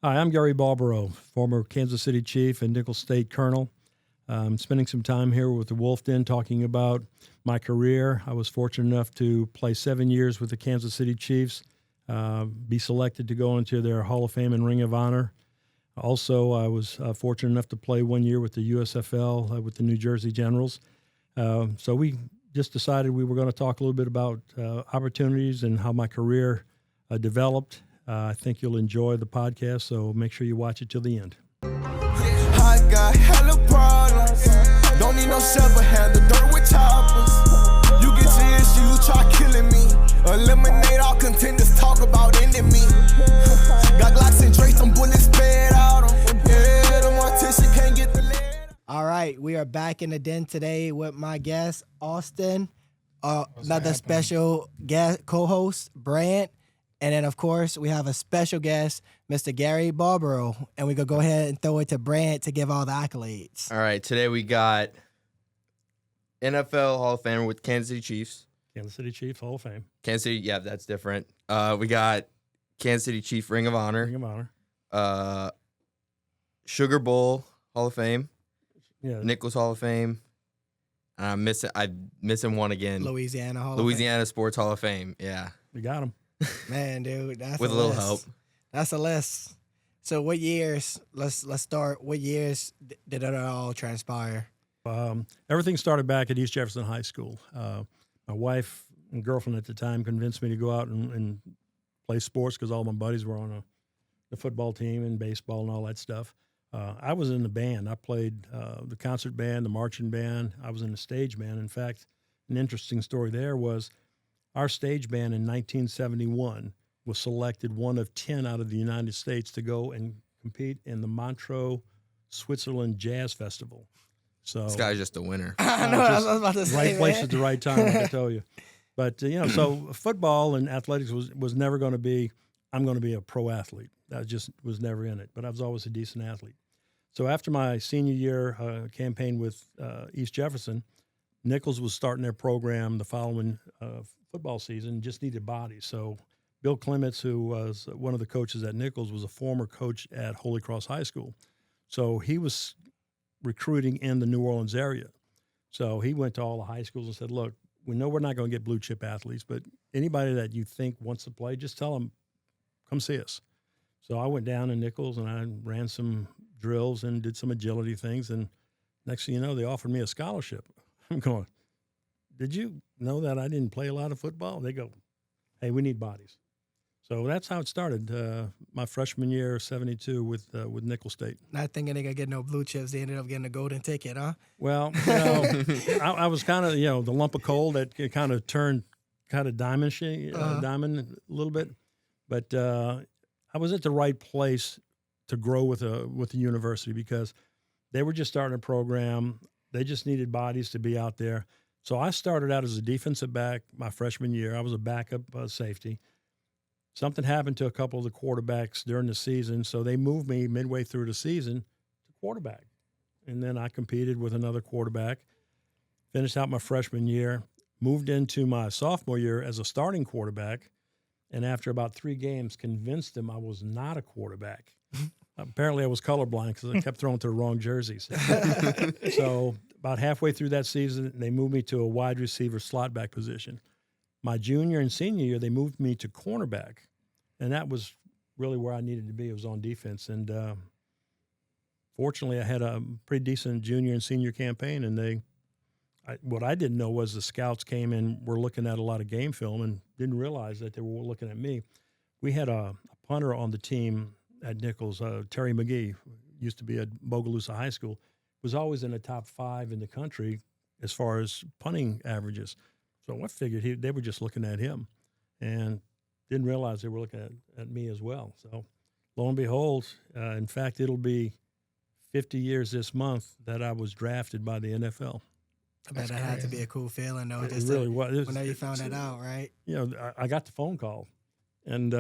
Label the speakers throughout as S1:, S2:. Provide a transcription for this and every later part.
S1: Hi, I'm Gary Barbaro, former Kansas City Chief and Nicholls State Colonel. I'm spending some time here with the Wolf Den talking about my career. I was fortunate enough to play 7 years with the Kansas City Chiefs, be selected to go into their Hall of Fame and Ring of Honor. Also, I was fortunate enough to play 1 year with the USFL with the New Jersey Generals. So we just decided we were going to talk a little bit about opportunities and how my career developed. I think you'll enjoy the podcast, so make sure you watch it till the end.
S2: I got hella problems. Don't need no shovel, handle dirt with choppers. You get your issues, try killing me. Eliminate all contenders, talk about ending me. Got Glocks and Drakes, some bullets sped out 'em. Yeah, the mortician can't get the lead.
S3: All right, we are back in the den today with my guest, Austin, another special guest co-host, Brant, and then, of course, we have a special guest, Mr. Gary Barbaro, and we're going to go ahead and throw it to Brant to give all the accolades.
S4: All right, today we got NFL Hall of Famer with Kansas City Chiefs.
S1: Kansas City Chiefs Hall of Fame.
S4: Kansas City, yeah, that's different. We got Kansas City Chief Ring of Honor.
S1: Ring of Honor.
S4: Sugar Bowl Hall of Fame.
S1: Yeah.
S4: Nicholls Hall of Fame. I'm missing one again.
S3: Louisiana
S4: Sports Hall of Fame. Yeah.
S1: You got them.
S3: Man, dude, that's
S4: with a little help.
S3: That's a list. So, what years? Let's start. What years did it all transpire?
S1: Everything started back at East Jefferson High School. My wife and girlfriend at the time convinced me to go out and play sports because all my buddies were on the football team and baseball and all that stuff. I was in the band. I played the concert band, the marching band. I was in the stage band. In fact, an interesting story there was our stage band in 1971 was selected one of 10 out of the United States to go and compete in the Montreux, Switzerland Jazz Festival. So
S4: This guy's just a winner.
S3: I know. I was about to say,
S1: right place at the right time, I can tell you. But so football and athletics was never going to be. I'm going to be a pro athlete. That just was never in it. But I was always a decent athlete. So after my senior year campaign with East Jefferson, Nicholls was starting their program the following football season, just needed bodies. So Bill Clements, who was one of the coaches at Nicholls, was a former coach at Holy Cross High School. So he was recruiting in the New Orleans area. So he went to all the high schools and said, look, we know we're not going to get blue chip athletes, but anybody that you think wants to play, just tell them, come see us. So I went down in Nicholls and I ran some drills and did some agility things. And next thing you know, they offered me a scholarship. I'm going, did you know that I didn't play a lot of football? They go, hey, we need bodies. So that's how it started. My freshman year, 72, with Nicholls State.
S3: Not thinking they could get no blue chips. They ended up getting a golden ticket, huh?
S1: Well, I was kind of, the lump of coal that kind of turned kind of diamond a little bit. But I was at the right place to grow with the university because they were just starting a program. They just needed bodies to be out there. So I started out as a defensive back my freshman year. I was a backup safety. Something happened to a couple of the quarterbacks during the season, so they moved me midway through the season to quarterback. And then I competed with another quarterback, finished out my freshman year, moved into my sophomore year as a starting quarterback, and after about 3 games convinced them I was not a quarterback. Apparently I was colorblind because I kept throwing to the wrong jerseys. So about halfway through that season, they moved me to a wide receiver slot back position. My junior and senior year, they moved me to cornerback, and that was really where I needed to be. It was on defense, and fortunately, I had a pretty decent junior and senior campaign, and what I didn't know was the scouts came and were looking at a lot of game film and didn't realize that they were looking at me. We had a punter on the team at Nicholls, Terry McGee, used to be at Bogalusa High School, was always in the top 5 in the country as far as punting averages. So I figured they were just looking at him and didn't realize they were looking at me as well. So lo and behold, in fact, it'll be 50 years this month that I was drafted by the NFL.
S3: I bet that had to be a cool feeling, though.
S1: It really was.
S3: Whenever you found that out, right?
S1: I got the phone call, and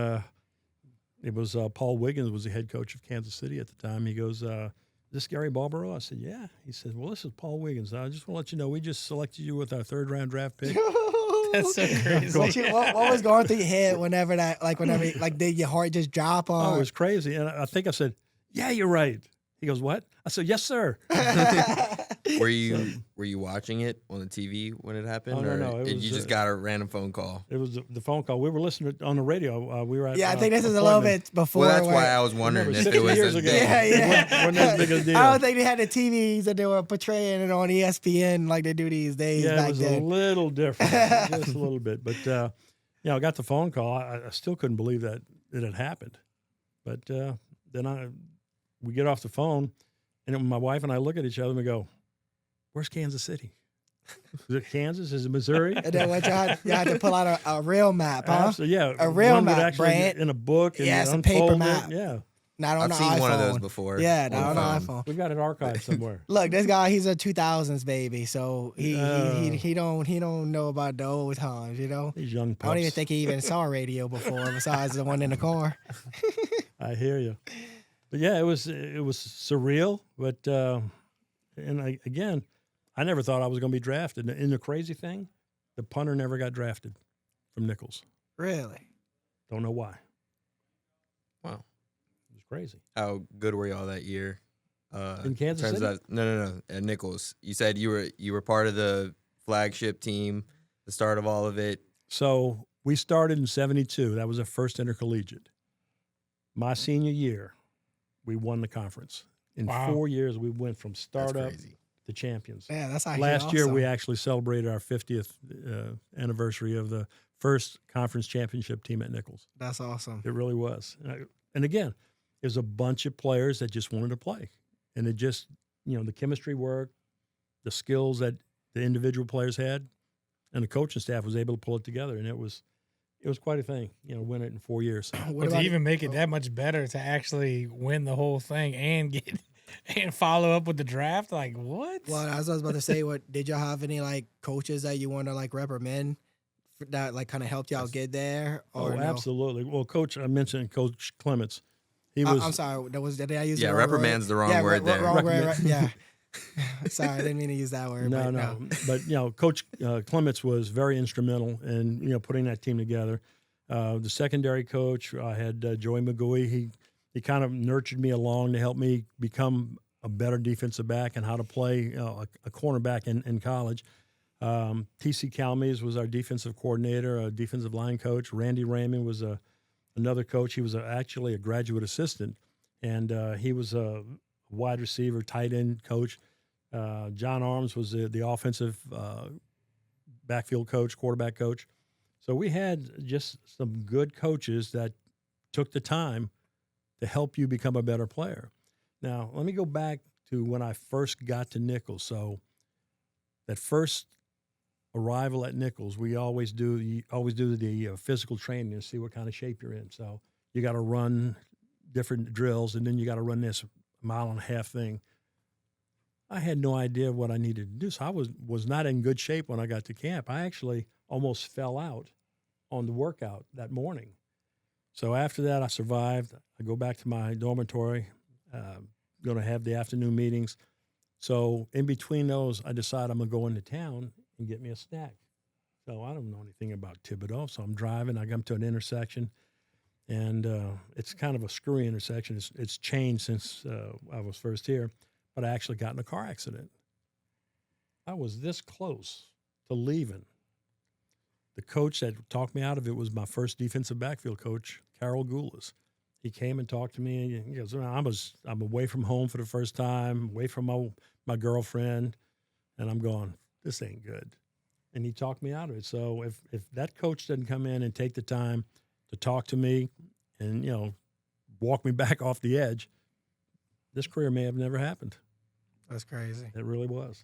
S1: it was Paul Wiggins was the head coach of Kansas City at the time. He goes, is this Gary Barbaro? I said, yeah. He said, well, this is Paul Wiggins. I just want to let you know we just selected you with our 3rd-round draft pick.
S5: That's so crazy.
S3: What was going through your head whenever did your heart just drop on?
S1: Oh, it was crazy. And I think I said, "Yeah, you're right." He goes, "What?" I said, "Yes, sir."
S4: Were you watching it on the TV when it happened?
S1: Oh, no,
S4: or
S1: no, it
S4: you
S1: was,
S4: just got a random phone call?
S1: It was the phone call. We were listening on the radio. We were at
S3: I think this is a little
S1: appointment.
S3: bit before.
S4: Well, that's why
S3: where-
S4: I was wondering
S1: Remember,
S4: if
S1: 50
S4: it was
S1: years
S4: as
S1: ago.
S4: big.
S3: Yeah.
S1: Wasn't as big a deal.
S3: I don't think they had the TVs that they were portraying it on ESPN like they do these days
S1: Yeah, it
S3: back
S1: was
S3: then.
S1: a little different, just a little bit. But I got the phone call. I still couldn't believe that it had happened. But then we get off the phone, and my wife and I look at each other and we go, "Where's Kansas City? Is it Kansas? Is it Missouri?"
S3: And then you had to pull out a real map, huh?
S1: Absolutely, yeah,
S3: A real
S1: one would
S3: map,
S1: actually
S3: Brant.
S1: get in a book. And
S3: Yeah, it's a paper
S1: unfold it.
S3: map.
S1: Yeah,
S3: Not on
S4: I've
S3: the
S4: seen
S3: iPhone.
S4: one of those before.
S3: Yeah,
S4: on
S3: not on
S4: the
S3: the
S4: phone.
S3: iPhone.
S1: we've got it archived somewhere.
S3: Look, this guy, he's a 2000s baby, so he
S1: Oh.
S3: don't know about the old times, you know.
S1: These young
S3: I
S1: pups.
S3: don't even think he even saw radio before, besides the one in the car.
S1: I hear you. But yeah, it was surreal. But again, I never thought I was going to be drafted. And the crazy thing, the punter never got drafted from Nichols.
S3: Really?
S1: Don't know why.
S4: Wow.
S1: It was crazy.
S4: How good were y'all that year?
S1: In Kansas
S4: terms
S1: City?
S4: of- no. At Nichols, you said you were part of the flagship team, the start of all of it.
S1: So we started in 72. That was our first intercollegiate. My senior year, we won the conference. In
S5: Wow.
S1: 4 years, we went from
S4: That's
S1: startup
S4: crazy.
S1: to champions.
S3: Yeah, that's actually
S1: Last year,
S3: awesome.
S1: we actually celebrated our 50th anniversary of the first conference championship team at Nichols.
S3: That's awesome.
S1: It really was. And again, it was a bunch of players that just wanted to play. And it just, the chemistry worked, the skills that the individual players had, and the coaching staff was able to pull it together. And it was quite a thing, win it in 4 years.
S3: What
S5: But to
S3: about
S5: even make it that much better to actually win the whole thing and get and follow up with the draft, like what?
S3: Well, as I was about to say, what did y'all have any like coaches that you want to like reprimand that like kind of helped y'all get there? Or
S1: Oh,
S3: no?
S1: absolutely. Well, I mentioned Coach Clements. He was.
S3: I'm sorry. Did I use
S4: Yeah,
S3: the wrong
S4: reprimand's
S3: word?
S4: the wrong word there.
S3: Wrong word.
S1: Recommend.
S3: Yeah. Sorry, I didn't mean to use that word.
S1: No,
S3: but
S1: no. But Coach Clements was very instrumental in putting that team together. The secondary coach, I had Joey McGooey. He kind of nurtured me along to help me become a better defensive back and how to play a cornerback in college. T.C. Calmes was our defensive coordinator, a defensive line coach. Randy Raymond was another coach. He was actually a graduate assistant, and he was a wide receiver, tight end coach. John Arms was the offensive backfield coach, quarterback coach. So we had just some good coaches that took the time to help you become a better player. Now, let me go back to when I first got to Nichols. So that first arrival at Nichols, we always do the physical training to see what kind of shape you're in. So you got to run different drills, and then you got to run this 1.5 mile thing. I had no idea what I needed to do, so I was not in good shape when I got to camp. I actually almost fell out on the workout that morning. So after that, I survived. I go back to my dormitory, going to have the afternoon meetings. So in between those, I decide I'm going to go into town and get me a snack. So I don't know anything about Thibodeau, so I'm driving. I come to an intersection, and it's kind of a screwy intersection. It's changed since I was first here, but I actually got in a car accident. I was this close to leaving. The coach that talked me out of it was my first defensive backfield coach, Carol Goulas. He came and talked to me, and he goes, I'm away from home for the first time, away from my girlfriend, and I'm going, this ain't good. And he talked me out of it. So if that coach doesn't come in and take the time to talk to me and, walk me back off the edge, this career may have never happened.
S3: That's crazy.
S1: It really was.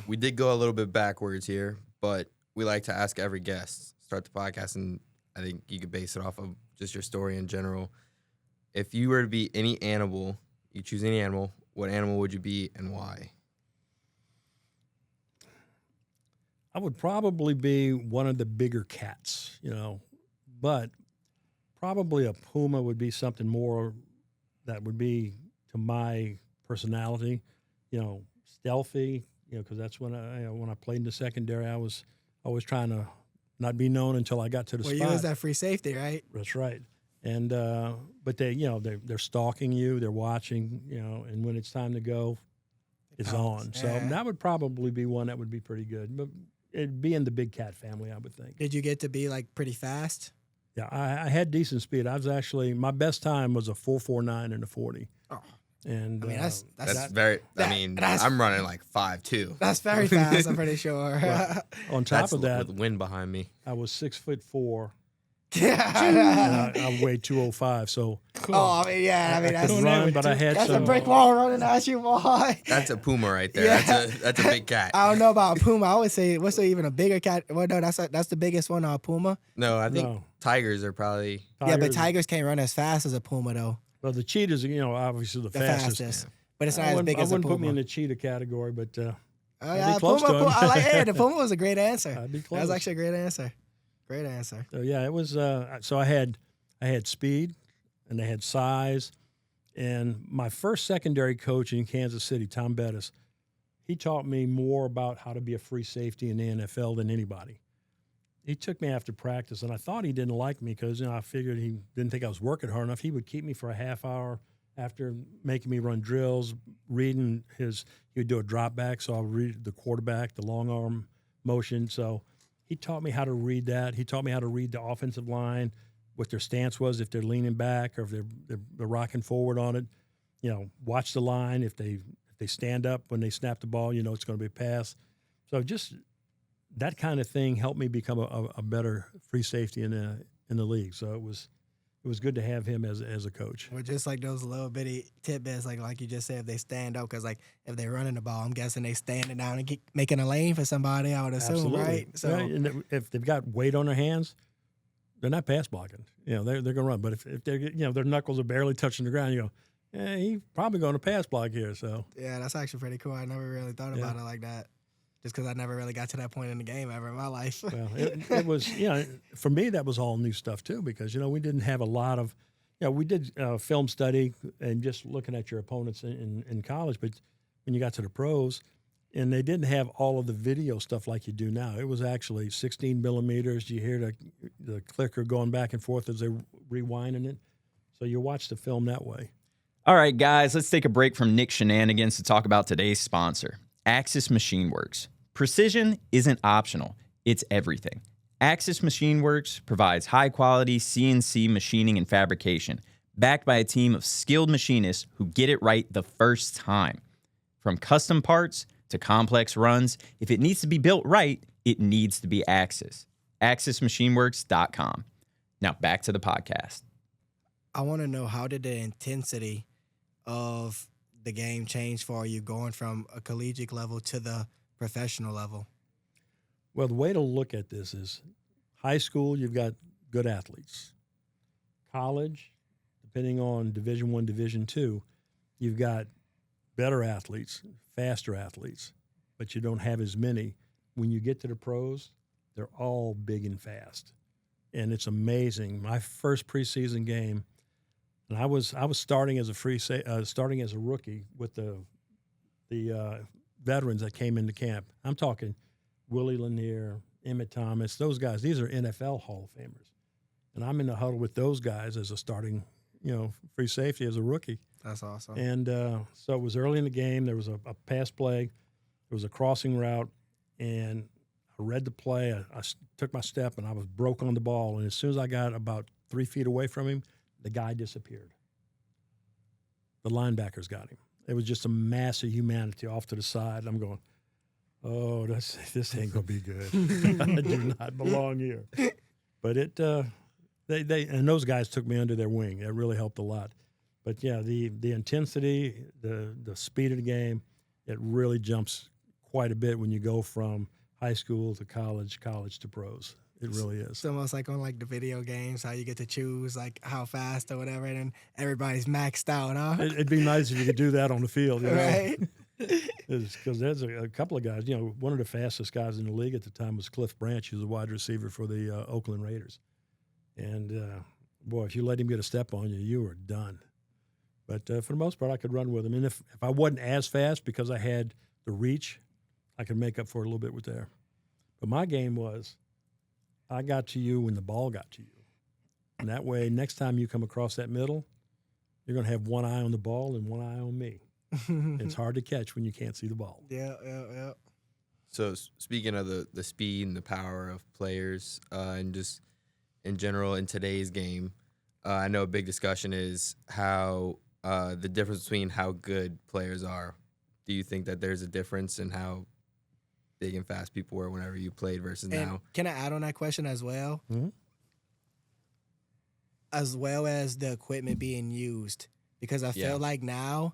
S4: We did go a little bit backwards here, but we like to ask every guest, start the podcast, and I think you could base it off of just your story in general. If you were to be any animal, you choose any animal, what animal would you be and why?
S1: I would probably be one of the bigger cats, but probably a puma would be something more that would be to my personality, stealthy, because that's when I played in the secondary, I was always trying to not be known until I got to the
S3: Well,
S1: spot.
S3: you was that free safety, right?
S1: That's right. And but they, they're stalking you, they're watching, and when it's time to go, it's on. So
S3: Yeah.
S1: that would probably be one that would be pretty good. But it'd be in the big cat family, I would think.
S3: Did you get to be like pretty fast?
S1: Yeah, I had decent speed. I was actually, my best time was a 4.49 in the 40.
S3: Oh.
S1: And
S3: I mean,
S4: That's
S3: that-
S4: I'm running like 5'2".
S3: that's very fast. I'm pretty sure.
S1: on top
S4: That's
S1: of that,
S4: with wind behind me.
S1: I was 6'4",
S3: yeah.
S1: and I weighed 205. So
S3: Oh, I mean, yeah. I mean,
S1: I could
S3: that's
S1: run, but I had
S3: that's a
S1: some.
S3: brick wall running at you, boy.
S4: That's a puma right there.
S3: Yeah.
S4: That's a big cat.
S3: I don't know about a puma. I would say what's even a bigger cat? Well, no, that's the biggest one. A puma.
S4: No, I think
S1: No.
S4: tigers are probably.
S3: Yeah, but tigers can't run as fast as a puma, though.
S1: Well, the cheetah's, obviously the
S3: The
S1: fastest.
S3: fastest. But it's not
S1: I
S3: as
S1: wouldn't,
S3: big
S1: I
S3: as a
S1: wouldn't
S3: puma.
S1: put me in the cheetah category, but
S3: Oh,
S1: I'd
S3: yeah,
S1: be close
S3: puma,
S1: to him.
S3: I like it. The puma was a great answer.
S1: I'd be
S3: That
S1: close.
S3: was actually a great answer. Great answer.
S1: So yeah, it was. So I had speed, and I had size, and my first secondary coach in Kansas City, Tom Bettis, he taught me more about how to be a free safety in the NFL than anybody. He took me after practice, and I thought he didn't like me because I figured he didn't think I was working hard enough. He would keep me for a half hour after making me run drills, reading his. He would do a drop back, so I'll read the quarterback, the long arm motion. So he taught me how to read that. He taught me how to read the offensive line, what their stance was, if they're leaning back or if they're rocking forward on it. Watch the line. If they stand up when they snap the ball, it's going to be a pass. So just that kind of thing helped me become a better free safety in the league. So it was good to have him as a coach.
S3: Well, just like those little bitty tidbits, like you just said, if they stand up, because like if they're running the ball, I'm guessing they standing down and making a lane for somebody. I would assume,
S1: Absolutely.
S3: right? So
S1: Yeah, and if they've got weight on their hands, they're not pass blocking. They're going to run. But if they're their knuckles are barely touching the ground, you go, yeah, he's probably going to pass block here. So
S3: yeah, that's actually pretty cool. I never really thought about it like that, just because I never really got to that point in the game ever in my life.
S1: well, it was for me that was all new stuff too, because we didn't have a lot of we did film study and just looking at your opponents in college, but when you got to the pros, and they didn't have all of the video stuff like you do now. It was actually 16 millimeters. You hear the clicker going back and forth as they're rewinding it. So you watch the film that way.
S6: All right, guys, let's take a break from Nick Shenanigans to talk about today's sponsor, Axis Machine Works. Precision isn't optional. It's everything. Axis Machine Works provides high-quality CNC machining and fabrication, backed by a team of skilled machinists who get it right the first time. From custom parts to complex runs, if it needs to be built right, it needs to be Axis. AxisMachineWorks.com. Now back to the podcast.
S3: I want to know, how did the intensity of the game change for you going from a collegiate level to the professional level?
S1: Well, the way to look at this is high school, you've got good athletes. College, depending on Division I, Division II, you've got better athletes, faster athletes, but you don't have as many. When you get to the pros, they're all big and fast. And it's amazing. My first preseason game, and I was starting as a rookie with the veterans that came into camp. I'm talking Willie Lanier, Emmett Thomas, those guys. These are NFL Hall of Famers, and I'm in the huddle with those guys as a starting, free safety as a rookie.
S3: That's awesome.
S1: And so it was early in the game. There was a pass play. There was a crossing route, and I read the play. I took my step, and I was broke on the ball. And as soon as I got about 3 feet away from him, the guy disappeared. The linebackers got him. It was just a mass of humanity off to the side. I'm going, oh, this ain't gonna be good. I do not belong here. But they and those guys took me under their wing. That really helped a lot. But yeah, the intensity, the speed of the game, it really jumps quite a bit when you go from high school to college to pros. It really is.
S3: It's almost like on like the video games, how you get to choose like how fast or whatever, and everybody's maxed out, huh?
S1: It'd be nice if you could do that on the field,
S3: Right.
S1: Because there's a couple of guys. One of the fastest guys in the league at the time was Cliff Branch. He was a wide receiver for the Oakland Raiders. And, boy, if you let him get a step on you, you were done. But for the most part, I could run with him. And if I wasn't as fast because I had the reach, I could make up for it a little bit with there. But my game was I got to you when the ball got to you. And that way, next time you come across that middle, you're going to have one eye on the ball and one eye on me. It's hard to catch when you can't see the ball.
S3: Yeah.
S4: So speaking of the speed and the power of players, and just in general in today's game, I know a big discussion is how the difference between how good players are. Do you think that there's a difference in how big and fast people were whenever you played versus
S3: And
S4: now?
S3: can I add on that question as well?
S1: Mm-hmm.
S3: As well as the equipment being used. Because I feel like now,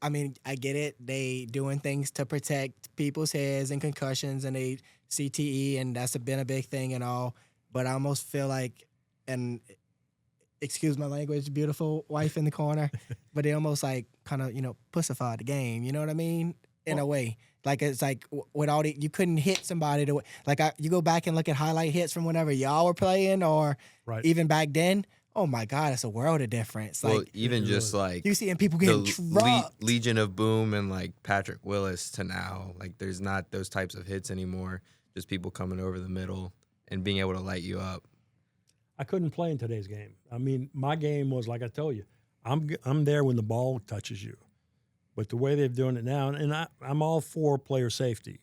S3: I mean, I get it. They doing things to protect people's heads and concussions and they CTE, and that's been a big thing and all. But I almost feel like, and excuse my language, beautiful wife in the corner, but they almost like kind of, pussified the game. You know what I mean? In a way. Like, it's like with all you couldn't hit somebody to, like, you go back and look at highlight hits from whenever y'all were playing or even back then. Oh my God, it's a world of difference.
S4: Well,
S3: Like,
S4: even just like
S3: you seeing people getting dropped.
S4: Legion of Boom and like Patrick Willis to now, like there's not those types of hits anymore. Just people coming over the middle and being able to light you up.
S1: I couldn't play in today's game. I mean, my game was, like I told you, I'm there when the ball touches you. But the way they're doing it now, and I'm all for player safety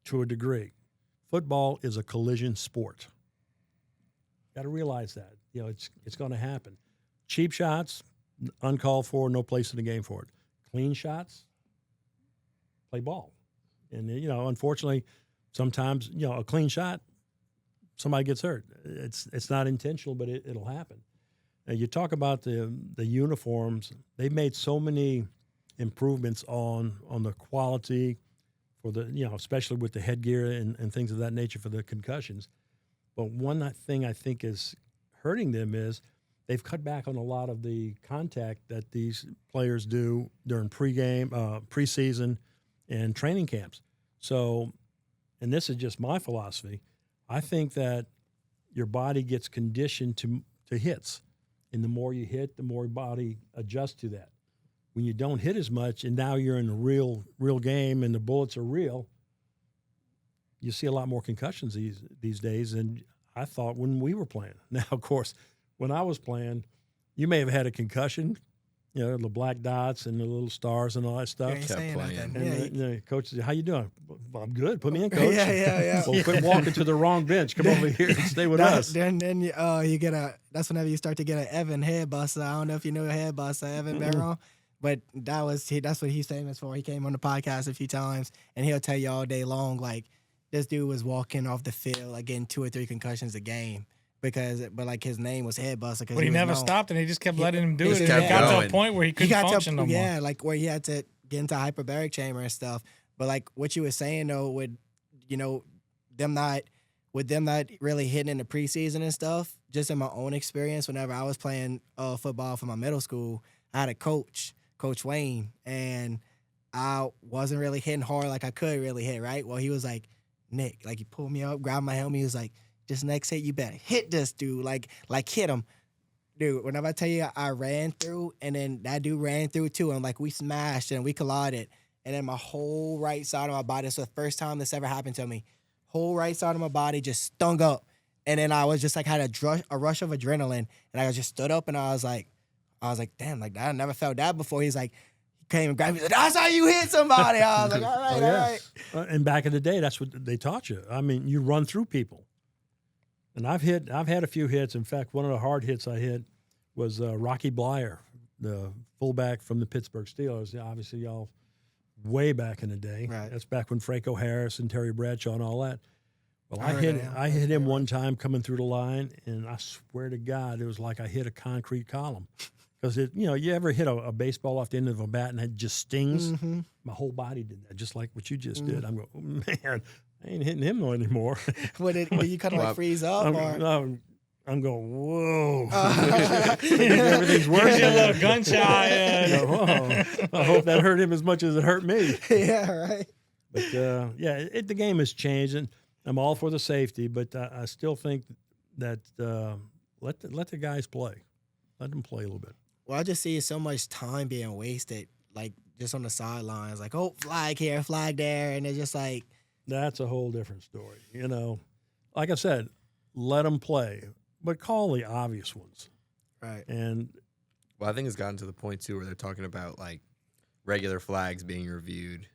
S1: to a degree. Football is a collision sport. Got to realize that. It's going to happen. Cheap shots, uncalled for, no place in the game for it. Clean shots, play ball. And, unfortunately, sometimes, a clean shot, somebody gets hurt. It's not intentional, but it'll happen. Now, you talk about the uniforms. They've made so many improvements on the quality for the, especially with the headgear and things of that nature for the concussions. But one thing I think is hurting them is they've cut back on a lot of the contact that these players do during preseason, and training camps. So, and this is just my philosophy, I think that your body gets conditioned to hits. And the more you hit, the more your body adjusts to that. When you don't hit as much and now you're in a real game and the bullets are real, you see a lot more concussions these days than I thought when we were playing. Now, of course, when I was playing, you may have had a concussion, the black dots and the little stars and all that stuff.
S3: Ain't
S4: Kept
S3: saying
S4: playing.
S3: nothing.
S1: And the coach said, "How you doing?" "Well, I'm good. Put me in, coach."
S3: Yeah.
S1: Well, quit walking to the wrong bench. Come over here and stay with us.
S3: Then you get that's whenever you start to get an Evan head buster. I don't know if you know a head buster, Evan Barbaro, but that's what he's famous for. He came on the podcast a few times, and he'll tell you all day long, like, this dude was walking off the field, like, getting 2 or 3 concussions a game. But like his name was Headbuster.
S5: But he never stopped, and he just kept letting him do it.
S4: just
S5: And
S4: kept
S5: it got to
S4: going.
S5: a point where he couldn't function no more.
S3: Yeah, like where he had to get into hyperbaric chamber and stuff. But like what you were saying though, with them not really hitting in the preseason and stuff. Just in my own experience, whenever I was playing football for my middle school, I had a coach, Coach Wayne, and I wasn't really hitting hard like I could really hit. Right? Well, he was like, "Nick," like he pulled me up, grabbed my helmet. He was like, "This next hit, you better hit this dude, like hit him." Dude, whenever I tell you I ran through, and then that dude ran through too, and like we smashed and we collided, and then my whole right side of my body, this was the first time this ever happened to me, whole right side of my body just stung up, and then I was just like had a rush of adrenaline, and I just stood up and I was like, damn, like I never felt that before. He's like, he came and grabbed me, he's like, "That's how you hit somebody." I was like, all right, all right.
S1: And back in the day, that's what they taught you. I mean, you run through people. And I've had a few hits. In fact, one of the hard hits I hit was Rocky Blyer, the fullback from the Pittsburgh Steelers. Obviously, y'all way back in the day.
S3: Right.
S1: That's back when Franco Harris and Terry Bradshaw and all that. Well, I
S3: I
S1: hit him one time coming through the line, and I swear to God, it was like I hit a concrete column. Because you ever hit a baseball off the end of a bat and it just stings?
S3: Mm-hmm.
S1: My whole body did that, just like what you just did. I'm going, oh, man, I ain't hitting him no anymore.
S3: Did you kind of like freeze up?
S1: I'm going, whoa.
S5: Everything's working. A little gun shy.
S1: I hope that hurt him as much as it hurt me.
S3: Yeah, right.
S1: But, the game has changed, and I'm all for the safety, but I still think that let the guys play. Let them play a little bit.
S3: Well, I just see so much time being wasted, like just on the sidelines, like, oh, flag here, flag there, and it's just like.
S1: That's a whole different story. like I said, let them play, but call the obvious ones.
S3: Right.
S1: And
S4: Well, I think it's gotten to the point too where they're talking about like regular flags being reviewed,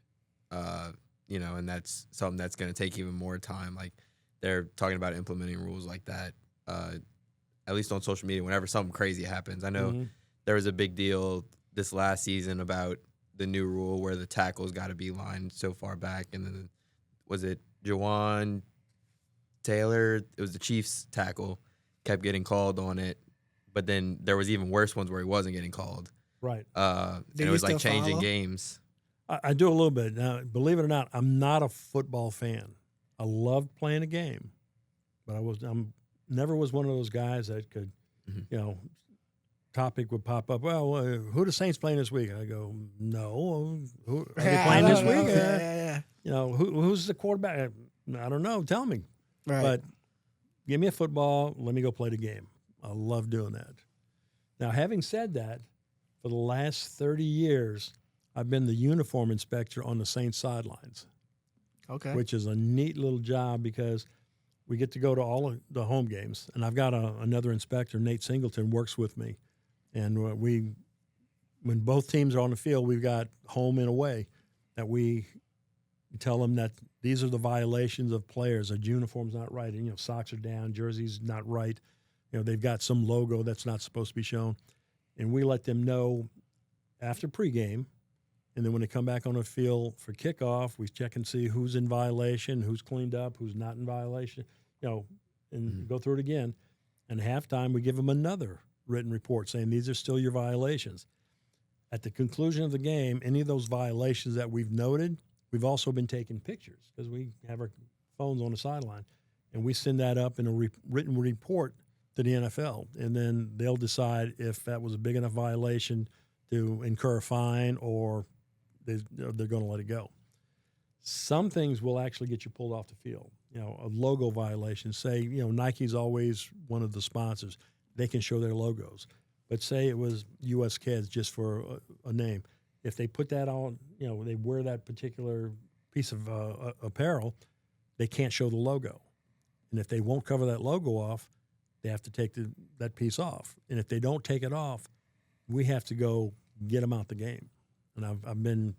S4: and that's something that's going to take even more time. Like they're talking about implementing rules like that, at least on social media. Whenever something crazy happens, I know there was a big deal this last season about the new rule where the tackle's got to be lined so far back, and then was it Jawan Taylor? It was the Chiefs tackle kept getting called on it. But then there was even worse ones where he wasn't getting called.
S1: right.
S4: And
S3: Do
S4: it
S3: you
S4: was like
S3: still
S4: changing
S3: follow?
S4: games.
S1: I do a little bit. Now, believe it or not, I'm not a football fan. I loved playing a game, but I'm never was one of those guys that could, topic would pop up. Well, who the Saints playing this week? I go, no. Who are they playing this week?
S3: Yeah.
S1: Who's the quarterback? I don't know. Tell me.
S3: Right.
S1: But give me a football. Let me go play the game. I love doing that. Now, having said that, for the last 30 years, I've been the uniform inspector on the Saints sidelines,
S3: Okay.
S1: which is a neat little job because we get to go to all of the home games. And I've got another inspector, Nate Singleton, works with me. And when both teams are on the field, we've got home and away that we tell them that these are the violations of players. A uniform's not right. And, socks are down, jerseys not right. They've got some logo that's not supposed to be shown. And we let them know after pregame. And then when they come back on the field for kickoff, we check and see who's in violation, who's cleaned up, who's not in violation, and go through it again. And halftime, we give them another written report saying these are still your violations. At the conclusion of the game, any of those violations that we've noted, we've also been taking pictures because we have our phones on the sideline. And we send that up in a written report to the NFL. And then they'll decide if that was a big enough violation to incur a fine or they're going to let it go. Some things will actually get you pulled off the field. A logo violation. Say, Nike's always one of the sponsors. They can show their logos. But say it was US Kids just for a name. If they put that on, they wear that particular piece of apparel, they can't show the logo. And if they won't cover that logo off, they have to take that piece off. And if they don't take it off, we have to go get them out the game. And I've been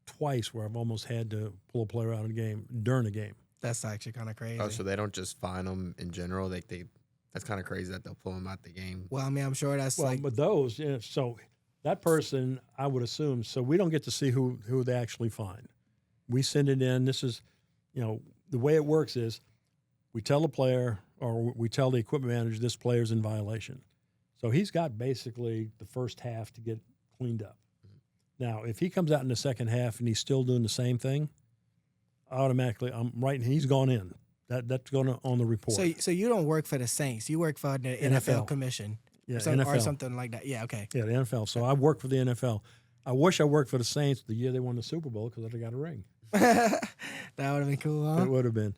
S1: twice where I've almost had to pull a player out of the game during a game.
S3: That's actually kind of crazy.
S4: Oh, so they don't just fine them in general? That's kind of crazy that they'll pull them out the game.
S3: Well, I mean, I'm sure that's
S1: But those, so that person, I would assume, so we don't get to see who they actually find. We send it in. This is, the way it works is we tell the player or we tell the equipment manager this player's in violation. So he's got basically the first half to get cleaned up. Now, if he comes out in the second half and he's still doing the same thing, automatically I'm writing he's gone in. That's going on the report.
S3: So you don't work for the Saints. You work for the NFL Commission.
S1: Yeah,
S3: or
S1: NFL.
S3: something like that. Yeah, okay.
S1: Yeah, the NFL. So I work for the NFL. I wish I worked for the Saints the year they won the Super Bowl because I'd have got a ring.
S3: That would have been cool, huh?
S1: It would have been.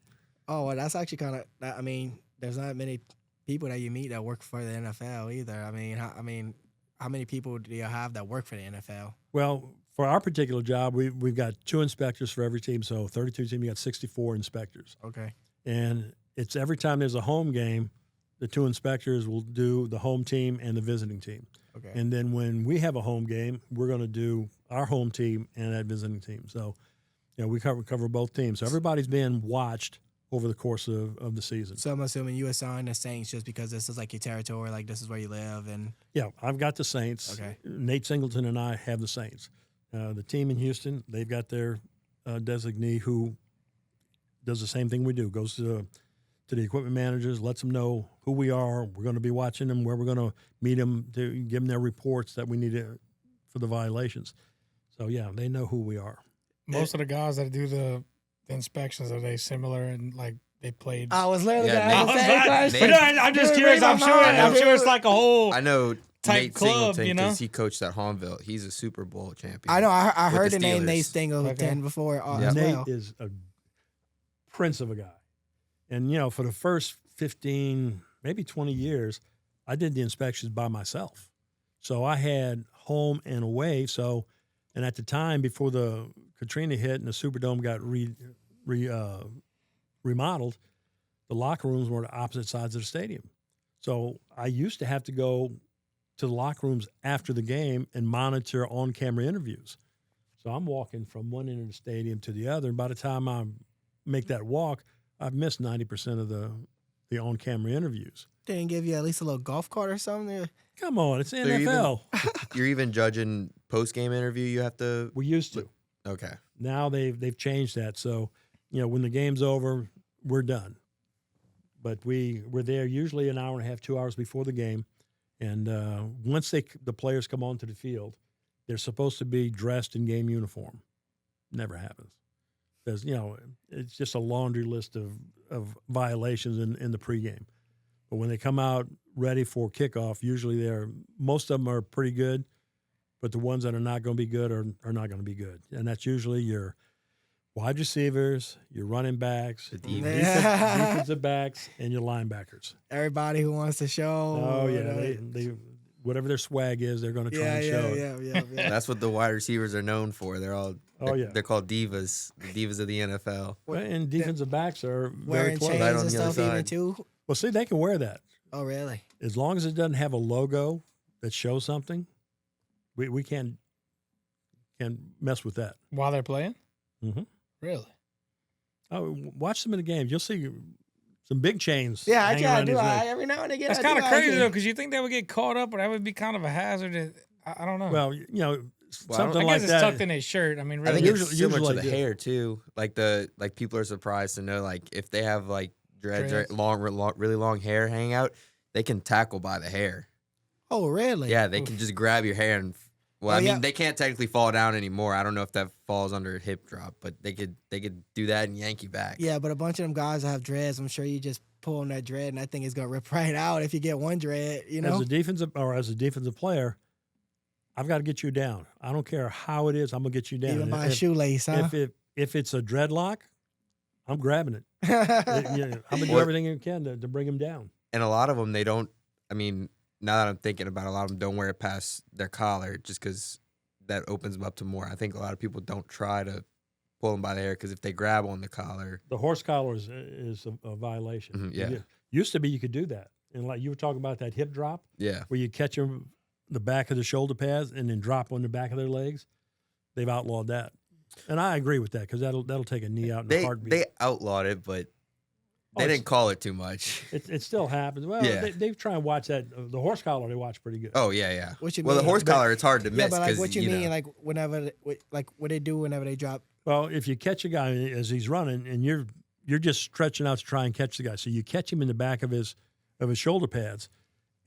S3: Oh, well, that's actually kind of. I mean, there's not many people that you meet that work for the NFL either. I mean, how many people do you have that work for the NFL?
S1: Well, for our particular job, we've got 2 inspectors for every team. So 32 teams, you got 64 inspectors.
S3: Okay.
S1: And it's every time there's a home game, the 2 inspectors will do the home team and the visiting team.
S3: Okay.
S1: And then when we have a home game, we're going to do our home team and that visiting team. So, we cover both teams. So everybody's being watched over the course of the season.
S3: So I'm assuming you assign the Saints just because this is like your territory, like this is where you live, and
S1: Yeah, I've got the Saints.
S3: Okay.
S1: Nate Singleton and I have the Saints. The team in Houston, they've got their designee who does the same thing we do, goes to the equipment managers, lets them know who we are. We're going to be watching them, where we're going to meet them to give them their reports that we need for the violations. So, yeah, they know who we are.
S5: Most of the guys that do the inspections, are they similar and like they played?
S3: I was literally
S4: Yeah,
S3: gonna ask the
S4: Nate-
S3: same
S4: Nate-
S3: question.
S5: But I'm just
S3: Dude,
S5: curious.
S3: read
S5: I'm
S3: my
S5: sure.
S3: mind,
S5: I'm sure
S3: dude.
S5: it's like a whole.
S4: I know
S5: Type
S4: Nate
S5: club,
S4: Singleton
S5: you know?
S4: because he coached at Hahnville. He's a Super Bowl champion.
S3: I know. I
S4: with
S3: heard the name
S4: Steelers.
S3: Nate Singleton
S5: Okay.
S3: before
S4: Yeah.
S3: as
S1: Nate
S3: well.
S1: is a prince of a guy. And, for the first 15, maybe 20 years, I did the inspections by myself. So I had home and away. So, and at the time before the Katrina hit and the Superdome got remodeled, the locker rooms were on opposite sides of the stadium. So I used to have to go to the locker rooms after the game and monitor on-camera interviews. So I'm walking from one end of the stadium to the other, and by the time I make that walk, I've missed 90% of the on-camera interviews.
S3: Didn't give you at least a little golf cart or something?
S1: Come on, it's
S4: you're
S1: NFL.
S4: You're even judging post-game interview. You have to.
S1: We used to.
S4: Okay.
S1: Now they've changed that. So, when the game's over, we're done. But we're there usually an hour and a half, 2 hours before the game. And once the players come onto the field, they're supposed to be dressed in game uniform. Never happens. Because, it's just a laundry list of violations in the pregame. But when they come out ready for kickoff, usually most of them are pretty good, but the ones that are not going to be good are not going to be good. And that's usually your wide receivers, your running backs, defensive backs, and your linebackers.
S3: Everybody who wants to show.
S1: Oh, yeah. They whatever their swag is, they're going to try and show it.
S3: Yeah.
S4: That's what the wide receivers are known for. They're called divas, the divas of the NFL.
S1: And defensive backs are
S3: wearing
S1: very close.
S3: chains
S4: Right on
S3: and
S4: the other
S3: stuff even
S4: side.
S3: too.
S1: Well, see, they can wear that.
S3: Oh, really?
S1: As long as it doesn't have a logo that shows something, we can't mess with that.
S5: While they're playing?
S1: Mm-hmm.
S5: Really?
S1: Oh, watch some of the games. You'll see some big chains.
S3: Yeah, I
S1: hanging
S3: try
S1: around
S3: to do.
S1: his neck.
S3: Every now and again.
S5: That's kind of crazy, though, because you think they would get caught up, or that would be kind of a hazard. I don't know.
S1: Well,
S5: I
S1: something
S5: guess
S1: like
S5: it's
S1: that.
S5: tucked in his shirt. I mean,
S4: I
S5: really.
S4: think it's
S1: Usually
S4: similar to
S1: they
S4: the
S1: do.
S4: hair too. Like people are surprised to know, like, if they have like dreads,
S5: Dreads.
S4: really long hair hanging out, they can tackle by the hair.
S3: Oh, really?
S4: Yeah, they can just grab your hair and. Well,
S3: Oh,
S4: I mean,
S3: yeah.
S4: they can't technically fall down anymore. I don't know if that falls under a hip drop, but they could do that and yank you back.
S3: Yeah, but a bunch of them guys that have dreads, I'm sure you just pull on that dread, and I think it's gonna rip right out if you get one dread.
S1: As a defensive player, I've got to get you down. I don't care how it is. I'm gonna get you down.
S3: Even by a shoelace, huh?
S1: If it's a dreadlock, I'm grabbing it. I'm gonna do everything I can to bring him down.
S4: And a lot of them, they don't. I mean, now that I'm thinking about it, a lot of them don't wear it past their collar just because that opens them up to more. I think a lot of people don't try to pull them by the hair because if they grab on the collar,
S1: The horse collar is a violation.
S4: Mhm, yeah.
S1: Used to be you could do that, and like you were talking about that hip drop,
S4: yeah,
S1: where you catch them the back of the shoulder pads and then drop on the back of their legs. They've outlawed that, and I agree with that because that'll take a knee out in a heartbeat.
S4: they outlawed it, but they didn't call it too much.
S1: It still happens. Well,
S4: Yeah.
S1: they try and watch that. The horse collar they watch pretty good.
S4: Oh yeah.
S3: What you
S4: Well, the
S3: mean?
S4: horse collar, it's hard to
S3: Yeah,
S4: miss.
S3: but like
S4: 'cause,
S3: what you mean,
S4: know,
S3: like whenever, like what they do whenever they drop.
S1: Well, if you catch a guy as he's running and you're just stretching out to try and catch the guy, so you catch him in the back of his shoulder pads,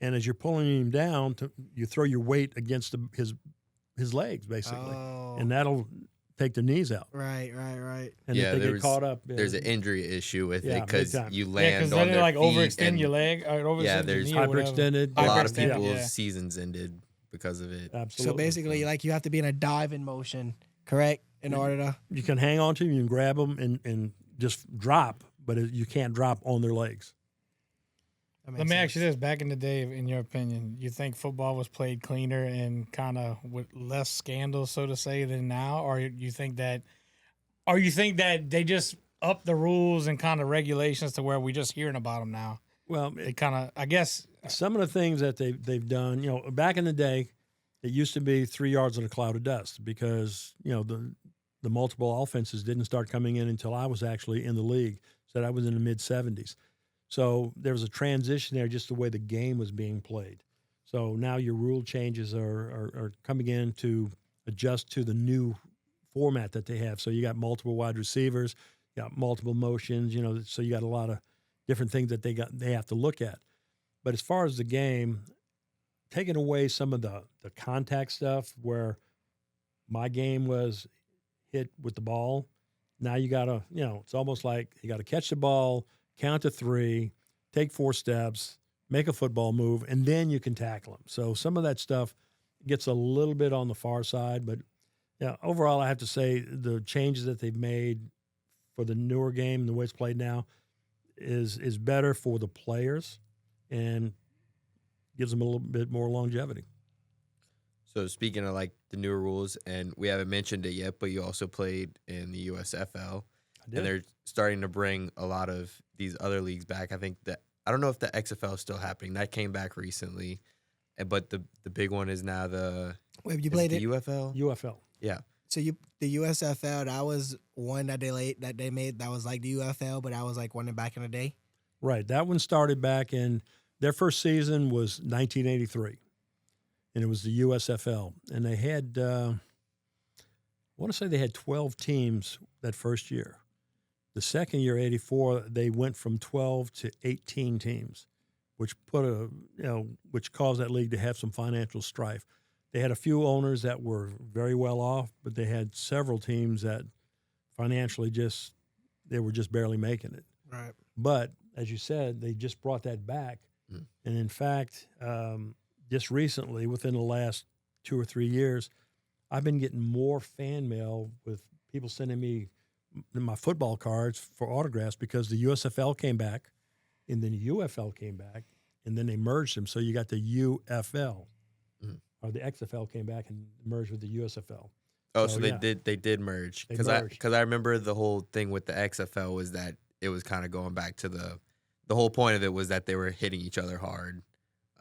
S1: and as you're pulling him down, you throw your weight against his legs basically,
S3: Oh,
S1: and that'll take the knees out.
S3: right.
S1: And
S4: Yeah,
S1: if they get caught up,
S4: there's an injury issue with
S1: Yeah,
S4: it because
S1: big time.
S4: you
S5: Yeah,
S4: land
S5: because
S4: on
S5: then
S4: their
S5: they like
S4: feet
S5: overextend
S4: and
S5: your leg or overextend
S4: Yeah,
S5: your
S4: there's
S5: knee or whatever.
S1: hyperextended.
S4: a lot of
S5: Hyperextended,
S4: people's
S5: yeah.
S4: seasons ended because of it.
S1: Absolutely.
S3: So basically, like you have to be in a diving motion, correct, in order to.
S1: you can hang on to him, you can grab them and just drop, but you can't drop on their legs.
S5: Let me ask you this: back in the day, in your opinion, you think football was played cleaner and kind of with less scandal, so to say, than now, or you think that they just upped the rules and kind of regulations to where we just hearing about them now?
S1: Well,
S5: They kind of, I guess,
S1: some of the things that they've done, back in the day, it used to be 3 yards in a cloud of dust because the multiple offenses didn't start coming in until I was actually in the league. So I was in the mid 70s. So there was a transition there, just the way the game was being played. So now your rule changes are coming in to adjust to the new format that they have. So you got multiple wide receivers, you got multiple motions, so you got a lot of different things that they have to look at. But as far as the game, taking away some of the contact stuff where my game was hit with the ball, now you got to, it's almost like you got to catch the ball, count to 3, take 4 steps, make a football move, and then you can tackle them. So some of that stuff gets a little bit on the far side. But yeah, overall, I have to say the changes that they've made for the newer game, the way it's played now, is better for the players and gives them a little bit more longevity.
S4: So speaking of like the newer rules, and we haven't mentioned it yet, but you also played in the USFL. and they're starting to bring a lot of these other leagues back. I think that I don't know if the XFL is still happening. That came back recently, but the big one is now the.
S3: Wait, you played
S4: the UFL?
S1: UFL.
S4: Yeah.
S3: So the USFL, that was one that they made that was like the UFL, but that was like one back in the day.
S1: Right. That one started back in their first season was 1983, and it was the USFL, and they had I want to say they had 12 teams that first year. The second year, 84, they went from 12 to 18 teams, which which caused that league to have some financial strife. They had a few owners that were very well off, but they had several teams that financially they were just barely making it.
S3: Right.
S1: But as you said, they just brought that back. Mm. And in fact, just recently, within the last 2 or 3 years, I've been getting more fan mail with people sending me my football cards for autographs because the USFL came back, and then the UFL came back, and then they merged them. So you got the UFL. Or the XFL came back and merged with the USFL.
S4: Oh, so they did merge. Because I remember the whole thing with the XFL was that it was kind of going back to the whole point of it was that they were hitting each other hard.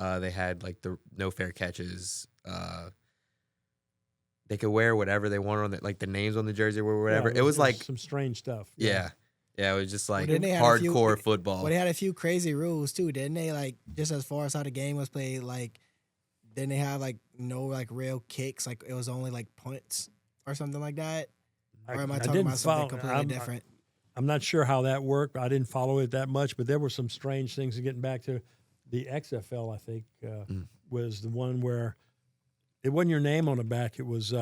S4: They had like the no fair catches. They could wear whatever they wanted on like the names on the jersey or whatever.
S1: Yeah,
S4: it was like
S1: some strange stuff.
S4: Yeah, it was just like hardcore football.
S3: Well, they had a few crazy rules too, didn't they? Like just as far as how the game was played, like. Didn't they have like no like real kicks? Like it was only like punts or something like that? Or am I talking about something completely different?
S1: I'm not sure how that worked. I didn't follow it that much, but there were some strange things. And getting back to the XFL, I think was the one where it wasn't your name on the back. It was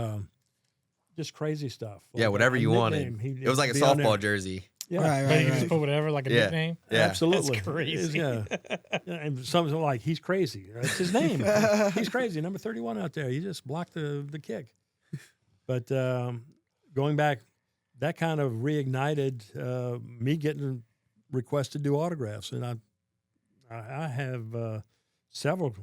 S1: just crazy stuff.
S4: Like whatever you wanted. It was like a softball jersey.
S3: Yeah,
S5: right. You just put whatever, like a nickname.
S4: Yeah,
S1: absolutely.
S5: That's crazy.
S1: And something like he's crazy. That's his name. He's crazy. Number 31 out there. He just blocked the kick. But going back, that kind of reignited me getting requests to do autographs, and I have several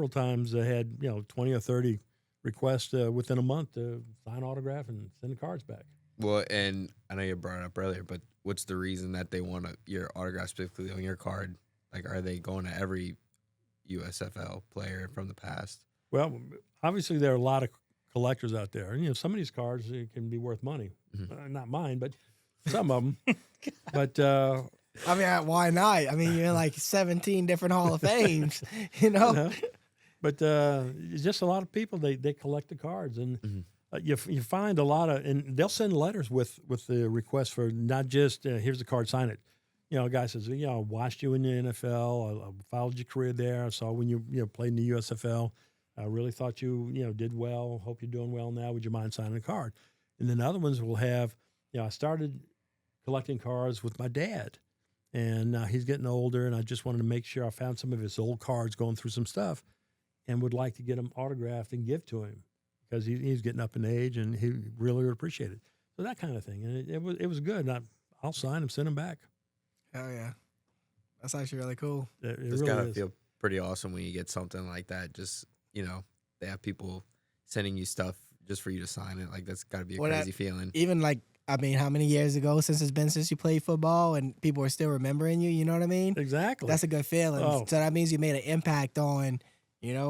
S1: times I had 20 or 30 requests within a month to sign autograph and send the cards back.
S4: Well, and I know you brought it up earlier, but what's the reason that they want your autograph specifically on your card? Like, are they going to every USFL player from the past?
S1: Well, obviously there are a lot of collectors out there. And, some of these cards can be worth money. Not mine, but some of them. But
S3: I mean, why not? I mean, you're in like 17 different Hall of Fames,
S1: But just a lot of people they collect the cards, and you find a lot of, and they'll send letters with the request for not just here's the card, sign it. A guy says, I watched you in the NFL, I followed your career there, I saw when you played in the USFL. I really thought you did well. Hope you're doing well now. Would you mind signing a card? And then other ones will have, I started collecting cards with my dad, and he's getting older, and I just wanted to make sure I found some of his old cards going through some stuff, and would like to get them autographed and give to him because he's getting up in age, and he really would appreciate it. So that kind of thing, and it was good. And I'll sign them, send them back.
S3: Hell yeah, that's actually really cool.
S4: It's really gotta feel pretty awesome when you get something like that. Just they have people sending you stuff just for you to sign it. Like that's got to be a crazy feeling.
S3: Even like, I mean, how many years ago since you played football and people are still remembering you? You know what I mean?
S1: Exactly.
S3: That's a good feeling.
S1: Oh.
S3: So that means you made an impact on.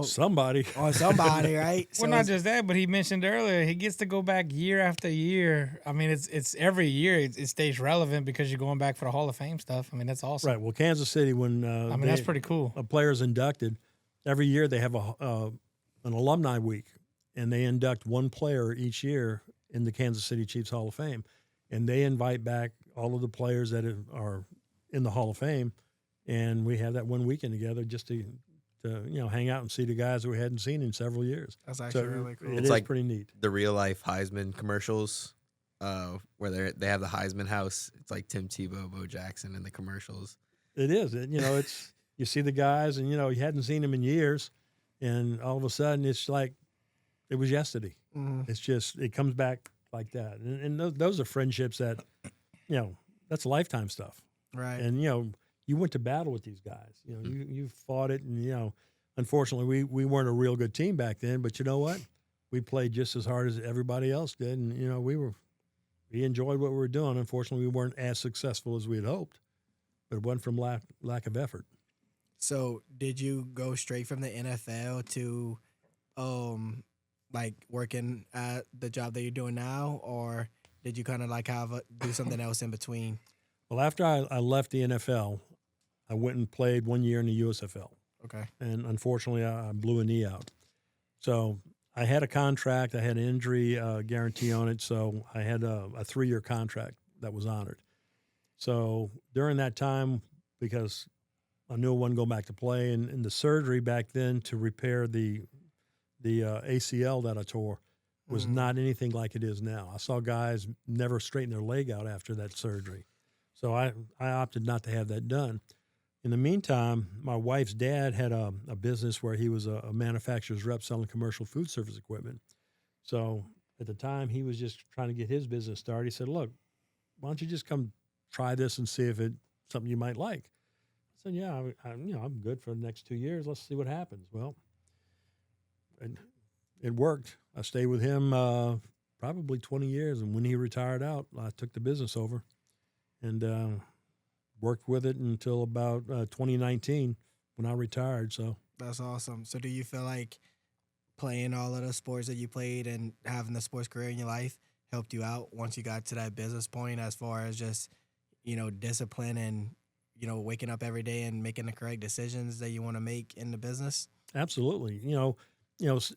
S1: Somebody,
S3: right? So
S5: well, not just that, but he mentioned earlier he gets to go back year after year. I mean, it's every year it stays relevant because you're going back for the Hall of Fame stuff. I mean, that's awesome.
S1: Right. Well, Kansas City, when
S5: that's pretty cool.
S1: A player's inducted every year. They have an alumni week, and they induct one player each year in the Kansas City Chiefs Hall of Fame, and they invite back all of the players that are in the Hall of Fame, and we have that one weekend together just to hang out and see the guys that we hadn't seen in several years.
S3: That's actually really cool.
S1: It's like pretty neat.
S4: The real life Heisman commercials, where they have the Heisman house. It's like Tim Tebow, Bo Jackson in the commercials.
S1: It is. It's you see the guys, and you hadn't seen them in years, and all of a sudden it's like it was yesterday. Mm-hmm. It's just it comes back like that, and those are friendships that that's lifetime stuff,
S3: right?
S1: And you went to battle with these guys. You fought it, and unfortunately, we weren't a real good team back then. But you know what? We played just as hard as everybody else did, and we we enjoyed what we were doing. Unfortunately, we weren't as successful as we had hoped, but it wasn't from lack of effort.
S3: So did you go straight from the NFL to like working at the job that you're doing now, or did you kind of like do something else in between?
S1: Well, after I left the NFL, I went and played 1 year in the USFL.
S3: Okay.
S1: And unfortunately, I blew a knee out. So I had a contract. I had an injury guarantee on it. So I had a 3-year contract that was honored. So during that time, because I knew I wasn't going back to play, and the surgery back then to repair the ACL that I tore was not anything like it is now. I saw guys never straighten their leg out after that surgery. So I opted not to have that done. In the meantime, my wife's dad had a business where he was a manufacturer's rep selling commercial food service equipment. So at the time, he was just trying to get his business started. He said, look, why don't you just come try this and see if it's something you might like? I said, yeah, I'm good for the next 2 years. Let's see what happens. Well, it worked. I stayed with him probably 20 years, and when he retired out, I took the business over and worked with it until about 2019 when I retired. So
S3: that's awesome. So do you feel like playing all of the sports that you played and having the sports career in your life helped you out once you got to that business point, as far as just, discipline and, waking up every day and making the correct decisions that you want to make in the business?
S1: Absolutely.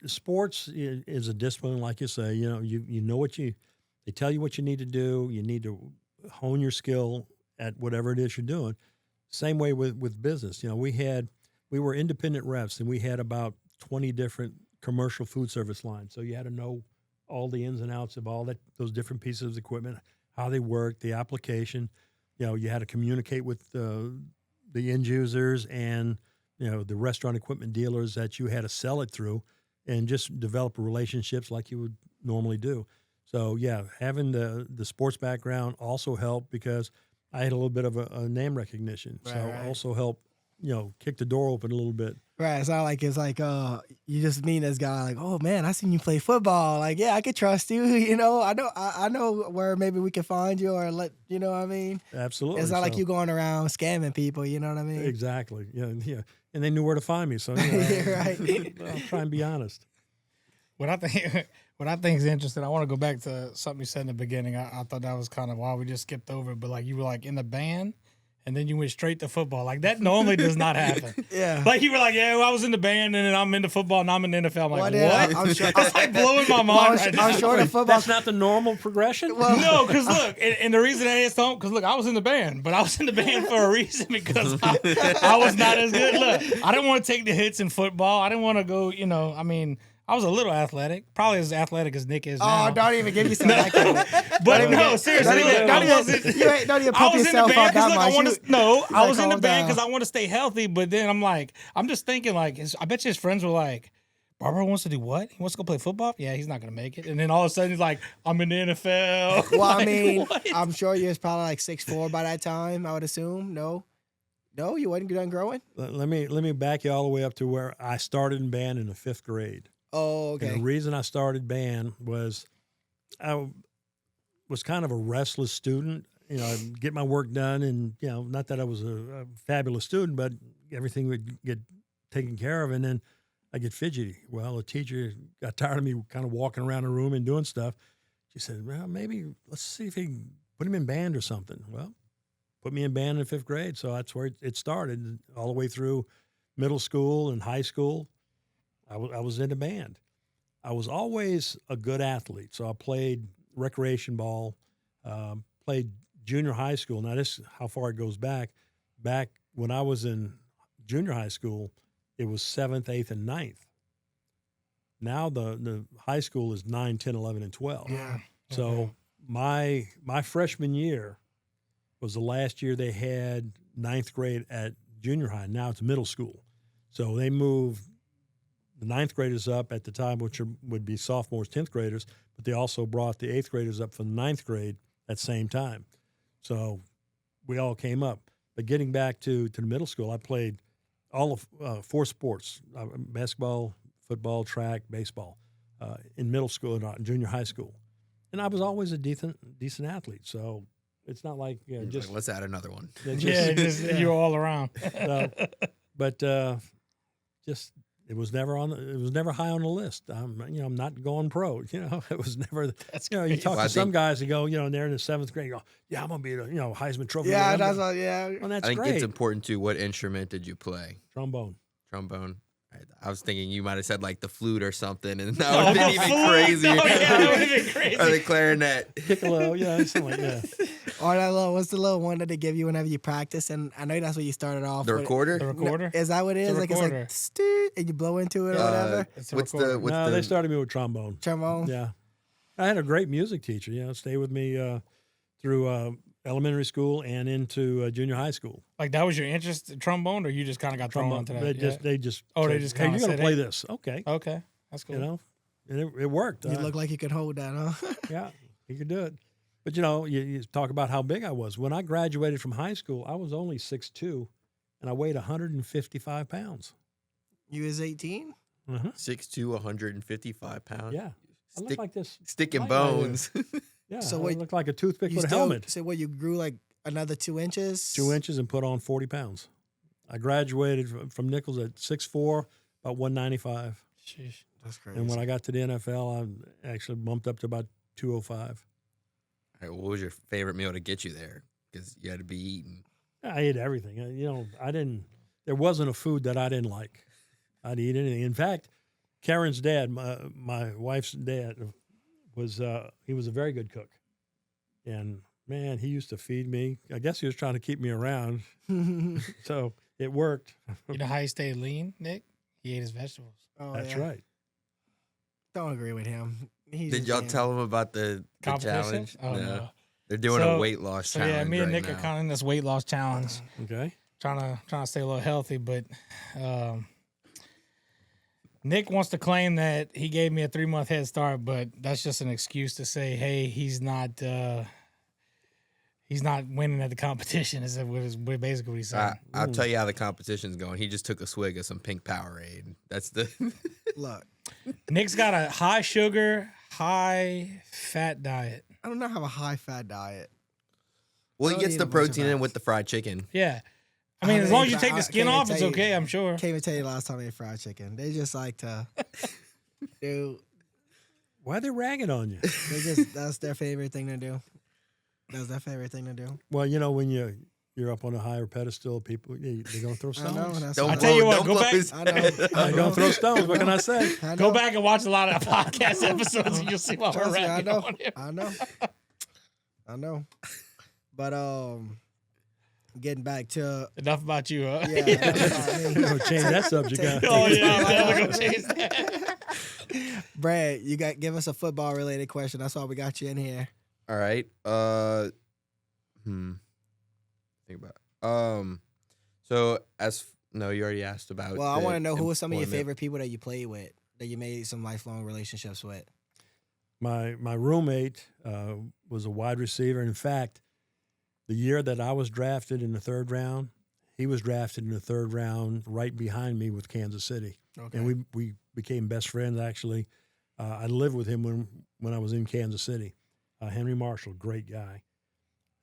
S1: Sports is a discipline, like you say. You know what they tell you what you need to do. You need to hone your skill at whatever it is you're doing. Same way with business. We were independent reps, and we had about 20 different commercial food service lines. So you had to know all the ins and outs of those different pieces of equipment, how they work, the application. You had to communicate with the end users and the restaurant equipment dealers that you had to sell it through, and just develop relationships like you would normally do. So yeah, having the sports background also helped because I had a little bit of a name recognition.
S3: Right,
S1: So
S3: right.
S1: also helped, kick the door open a little bit.
S3: Right. It's not like you just meet this guy like, oh man, I seen you play football. Like, yeah, I could trust you. I know where maybe we can find you, or you know what I mean?
S1: Absolutely.
S3: It's not like you going around scamming people, you know what I mean?
S1: Exactly. Yeah. And they knew where to find me. So
S3: Right.
S1: I'll try and be honest.
S5: What I think is interesting, I want to go back to something you said in the beginning. I thought that was kind of wild. We just skipped over it, but like you were like in the band, and then you went straight to football. Like that normally does not happen.
S3: Yeah.
S5: Like you were like, yeah, well, I was in the band, and then I'm into football, and I'm in the NFL. I'm like,
S3: Well,
S5: what?
S3: yeah, I'm sure-
S5: It's like blowing my mind right now.
S3: I'm sure the football.
S1: That's not the normal progression?
S5: No, because look, and the reason that is because look, I was in the band, but I was in the band for a reason, because I was not as good. Look, I didn't want to take the hits in football. I didn't want to go, I was a little athletic, probably as athletic as Nick is now.
S3: Oh, don't even give yourself that credit.
S5: But no, seriously, look, I wasn't.
S3: Don't even
S5: I
S3: pump
S5: was in the
S3: yourself
S5: band
S3: up that
S5: because I
S3: much.
S5: want to. No, I was in the
S3: calm
S5: band
S3: down.
S5: because I want to stay healthy. But then I'm just thinking like, I bet you his friends were like, Barbaro wants to do what? He wants to go play football? Yeah, he's not gonna make it. And then all of a sudden he's like, I'm in the NFL.
S3: Well, I
S5: Like,
S3: mean,
S5: what?
S3: I'm sure you was probably like 6'4" by that time, I would assume. No, you wasn't done growing?
S1: Let me back you all the way up to where I started in band in the 5th grade.
S3: Oh, okay.
S1: And the reason I started band was I was kind of a restless student. I'd get my work done, and not that I was a fabulous student, but everything would get taken care of, and then I get fidgety. Well, the teacher got tired of me kind of walking around the room and doing stuff. She said, well, maybe let's see if he can put him in band or something. Well, put me in band in 5th grade, so that's where it started, all the way through middle school and high school. I was in a band. I was always a good athlete, so I played recreation ball, played junior high school. Now, this is how far it goes back. Back when I was in junior high school, it was 7th, 8th, and 9th. Now the high school is 9, 10, 11, and 12.
S3: Yeah.
S1: So my freshman year was the last year they had 9th grade at junior high. Now it's middle school. So they moved the 9th graders up at the time, which would be sophomores, 10th graders, but they also brought the 8th graders up from the 9th grade at the same time. So we all came up. But getting back to the middle school, I played all of 4 sports, basketball, football, track, baseball, in middle school and junior high school. And I was always a decent athlete, so it's not like just
S4: let's add another one.
S5: You're all around.
S1: but just it was never high on the list. I'm not going pro. It was never.
S5: That's
S1: you talk
S4: Well,
S1: to some guys who go, and they're in the 7th grade. You go, yeah, I'm gonna be the Heisman Trophy.
S3: Yeah,
S1: winner.
S3: that's what. Yeah,
S1: Well, that's
S4: I think
S1: great.
S4: it's important too. What instrument did you play?
S1: Trombone.
S4: Trombone. I was thinking you might have said like the flute or something, and that would have been even crazier.
S5: Oh, yeah, that would have been crazy.
S4: Or the clarinet.
S1: Piccolo, something like that.
S3: or that little. What's the little one that they give you whenever you practice? And I know that's what you started off.
S4: The
S3: with.
S4: recorder.
S5: The recorder?
S3: Is that what it is?
S5: It's a
S3: Like
S5: recorder.
S3: it's like "Stoot," and you blow into it or whatever.
S5: It's a
S4: What's
S5: recorder.
S4: the what's
S1: No,
S4: the
S1: they started me with trombone.
S3: Trombone.
S1: Yeah, I had a great music teacher. Stay with me through elementary school and into junior high school.
S5: Like that was your interest in trombone, or you just kind of got thrown
S1: Trombone.
S5: into that?
S1: They just.
S5: Oh, they
S1: said,
S5: just
S1: hey,
S5: kinda
S1: you're gonna
S5: said,
S1: play
S5: hey.
S1: this, okay?
S5: Okay, that's cool.
S1: And it worked.
S3: You look like you could hold that, huh?
S1: Yeah, you could do it. But you talk about how big I was. When I graduated from high school, I was only 6'2", and I weighed 155 pounds.
S3: You was 18.
S4: 6'2", 155 pounds.
S1: Yeah, I look like this.
S4: Stick and
S1: light right here.
S4: bones.
S1: Yeah,
S3: So
S1: I
S3: wait,
S1: look like a toothpick
S3: You
S1: with a
S3: still,
S1: helmet.
S3: So what? You grew like another 2 inches.
S1: 2 inches and put on 40 pounds. I graduated from Nichols at 6'4", about 195.
S5: Sheesh.
S3: That's crazy.
S1: And when I got to the NFL, I actually bumped up to about 205.
S4: All right, what was your favorite meal to get you there? Because you had to be eating.
S1: I ate everything. There wasn't a food that I didn't like. I'd eat anything. In fact, Karen's dad, my wife's dad, he was a very good cook. And man, he used to feed me. I guess he was trying to keep me around. So it worked.
S5: You know how he stayed lean, Nick? He ate his vegetables.
S3: Oh,
S1: That's
S3: yeah.
S1: right.
S3: Don't agree with him.
S4: Did y'all tell him about the
S5: Competition?
S4: challenge?
S5: Oh, no.
S4: They're doing
S5: So-
S4: a weight loss
S5: So
S4: challenge.
S5: yeah, me and
S4: right
S5: Nick
S4: now.
S5: are kind of in this weight loss challenge,
S1: Okay.
S5: trying to stay a little healthy. But Nick wants to claim that he gave me a 3-month head start, but that's just an excuse to say, hey, he's not winning at the competition. Is basically what he's saying.
S4: I'll tell you how the competition's going. He just took a swig of some pink Powerade. That's the.
S3: Look,
S5: Nick's got a high sugar, high fat diet.
S3: I do not have a high fat diet.
S4: Well, he
S3: Don't
S4: gets
S3: eat
S4: the
S3: a bunch of
S4: protein in
S3: fats.
S4: with the fried chicken.
S5: Yeah. I
S3: I
S5: mean,
S3: don't
S5: as long as
S3: eat
S5: you
S3: fri-
S5: take
S3: I
S5: the skin
S3: can't
S5: off,
S3: even
S5: it's
S3: tell you.
S5: okay, I'm sure.
S3: Can't even tell you the last time I ate fried chicken. They just like to, dude.
S1: Why are they ragging on you?
S3: That's their favorite thing to do. That's their favorite thing to do.
S1: Well, when you're up on a higher pedestal, people they're gonna throw
S3: I
S1: stones.
S3: know. That's
S4: Don't
S5: I
S3: what
S5: tell you what,
S4: don't
S5: go
S4: blow
S5: back-
S4: his
S3: I know.
S4: head.
S3: I
S1: They're
S3: know.
S1: gonna throw stones. What can I say?
S3: I know.
S5: Go back and watch a lot of podcast episodes and you'll see why we're
S3: Trust me, I
S5: ragging
S3: know.
S5: on him.
S3: I know. I know. But getting back to
S5: Enough about you, huh?
S3: yeah.
S1: We're gonna change that subject. Huh?
S5: Oh, yeah, I'm definitely going to change that.
S3: Brad, you got give us a football related question. That's why we got you in here.
S4: All right. Think about. So no, you already asked about.
S3: Well, I
S4: the
S3: want to know who are some of your
S4: employment.
S3: favorite people that you played with, that you made some lifelong relationships with.
S1: My roommate was a wide receiver. In fact, the year that I was drafted in the 3rd round, he was drafted in the 3rd round right behind me with Kansas City.
S3: Okay.
S1: And we became best friends, actually. I lived with him when I was in Kansas City. Henry Marshall, great guy.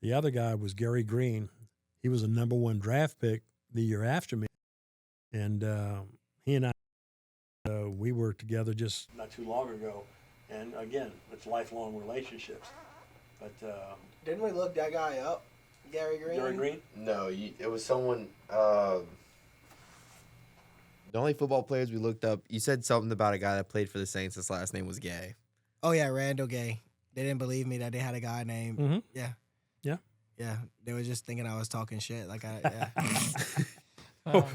S1: The other guy was Gary Green. He was a number 1 draft pick the year after me. And he and I, we were together just not too long ago. And again, it's lifelong relationships. But
S3: Didn't we look that guy up, Gary Green?
S1: Gary Green?
S4: No, it was someone. The only football players we looked up. You said something about a guy that played for the Saints. His last name was Gay.
S3: Oh yeah, Randall Gay. They didn't believe me that they had a guy named.
S1: Mm-hmm.
S3: Yeah.
S1: Yeah.
S3: Yeah. They were just thinking I was talking shit. Like yeah.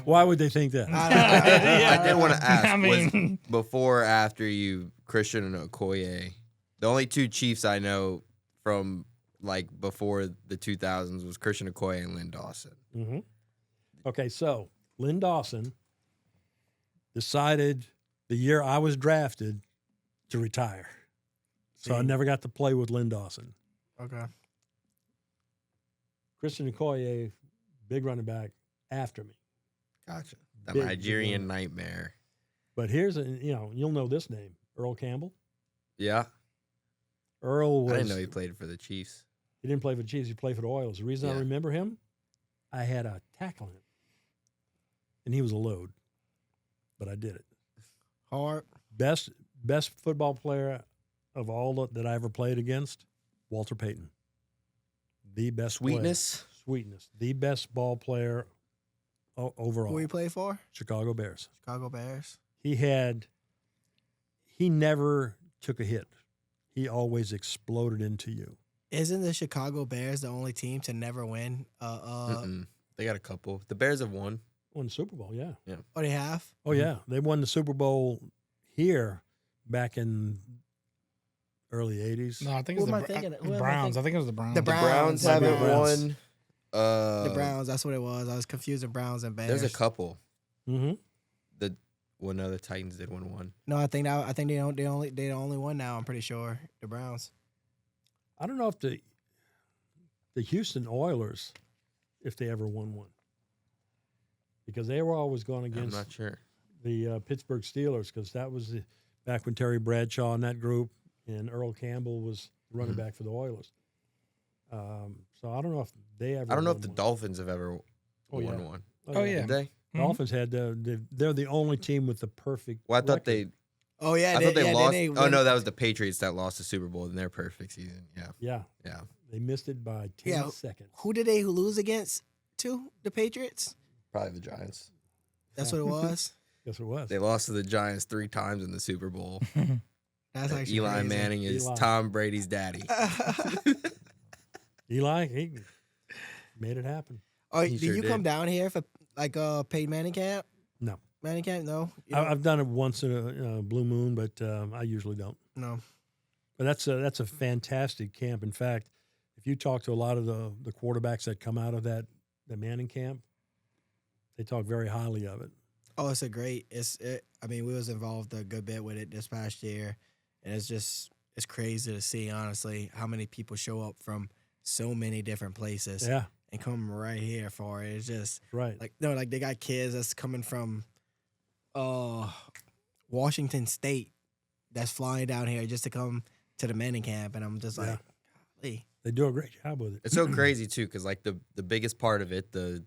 S1: Why would they think that?
S4: I did want to ask.
S5: I mean-
S4: was before or after you, Christian and Okoye, the only 2 Chiefs I know from like before the 2000s was Christian Okoye and Lynn Dawson.
S1: Mm-hmm. Okay, so Lynn Dawson decided the year I was drafted to retire. So I
S3: See?
S1: never got to play with Lynn Dawson.
S3: Okay.
S1: Christian Okoye, big running back after me.
S4: Gotcha. The
S1: Big,
S4: Nigerian
S1: big
S4: nightmare.
S1: But here's you'll know this name, Earl Campbell.
S4: Yeah.
S1: Earl was.
S4: I didn't know he played for the Chiefs.
S1: He didn't play for the Chiefs. He played for the Oilers. The reason I
S4: Yeah.
S1: remember him, I had a tackle him, and he was a load, but I did it.
S3: Hard.
S1: Best football player of all that I ever played against, Walter Payton. The best
S4: Sweetness.
S1: player. Sweetness. The best ball player overall.
S3: Who he played for?
S1: Chicago Bears.
S3: Chicago Bears.
S1: He never took a hit. He always exploded into you.
S3: Isn't the Chicago Bears the only team to never win?
S4: They got a couple. The Bears have won.
S1: Won the Super Bowl, yeah.
S3: Oh, they have?
S1: Oh, yeah. They won the Super Bowl here back in early 80s.
S5: No, I think
S3: Who
S5: it's
S3: am I
S5: the
S3: thinking? Who am I
S5: Browns. I
S3: thinking?
S5: think it was the Browns.
S3: The
S4: The
S3: Browns.
S4: Browns haven't
S1: Browns.
S4: won.
S3: The Browns, that's what it was. I was confusing Browns and Bears.
S4: There's a couple.
S1: Mm-hmm.
S4: The Titans did win one.
S3: No, I think they the only one now. I'm pretty sure the Browns.
S1: I don't know if the Houston Oilers, if they ever won one. Because they were always going
S4: I'm
S1: against
S4: not sure.
S1: the Pittsburgh Steelers, because that was back when Terry Bradshaw and that group and Earl Campbell was running back for the Oilers. So I don't know if they ever.
S4: I don't know
S1: won
S4: if the
S1: one.
S4: Dolphins have ever
S1: Oh, yeah.
S4: won one.
S5: Oh, yeah.
S4: Did they?
S1: Dolphins had they're the only team with the perfect.
S4: Well, I thought
S1: record.
S4: they.
S3: Oh yeah,
S4: I thought they lost.
S3: They
S4: Oh
S3: win-
S4: no, that was the Patriots that lost the Super Bowl in their perfect season. Yeah,
S1: Yeah, they missed it by 10
S3: Yeah.
S1: seconds.
S3: Who did they lose against? To the Patriots.
S4: probably the Giants.
S3: That's what it was.
S1: Yes, it was.
S4: They lost to the Giants 3 times in the Super Bowl.
S3: That's actually
S4: Eli
S3: crazy.
S4: Manning is
S1: Eli.
S4: Tom Brady's daddy.
S1: Eli, he made it happen.
S3: Oh,
S4: He
S3: do
S4: sure
S3: you
S4: did.
S3: come down here for like paid Manning camp?
S1: No.
S3: Manning camp? No. You don't?
S1: I've done it once in a blue moon, but I usually don't.
S3: No.
S1: But that's a fantastic camp. In fact, if you talk to a lot of the quarterbacks that come out of the Manning camp, they talk very highly of it.
S3: Oh, it's a great. I mean, we was involved a good bit with it this past year, and it's crazy to see, honestly, how many people show up from so many different places
S1: Yeah,
S3: and come right here for it. It's just
S1: right.
S3: like they got kids that's coming from Washington State that's flying down here just to come to the Manning camp, and I'm just like, golly.
S1: They do a great job with it.
S4: It's so crazy too, because like the biggest part of it, the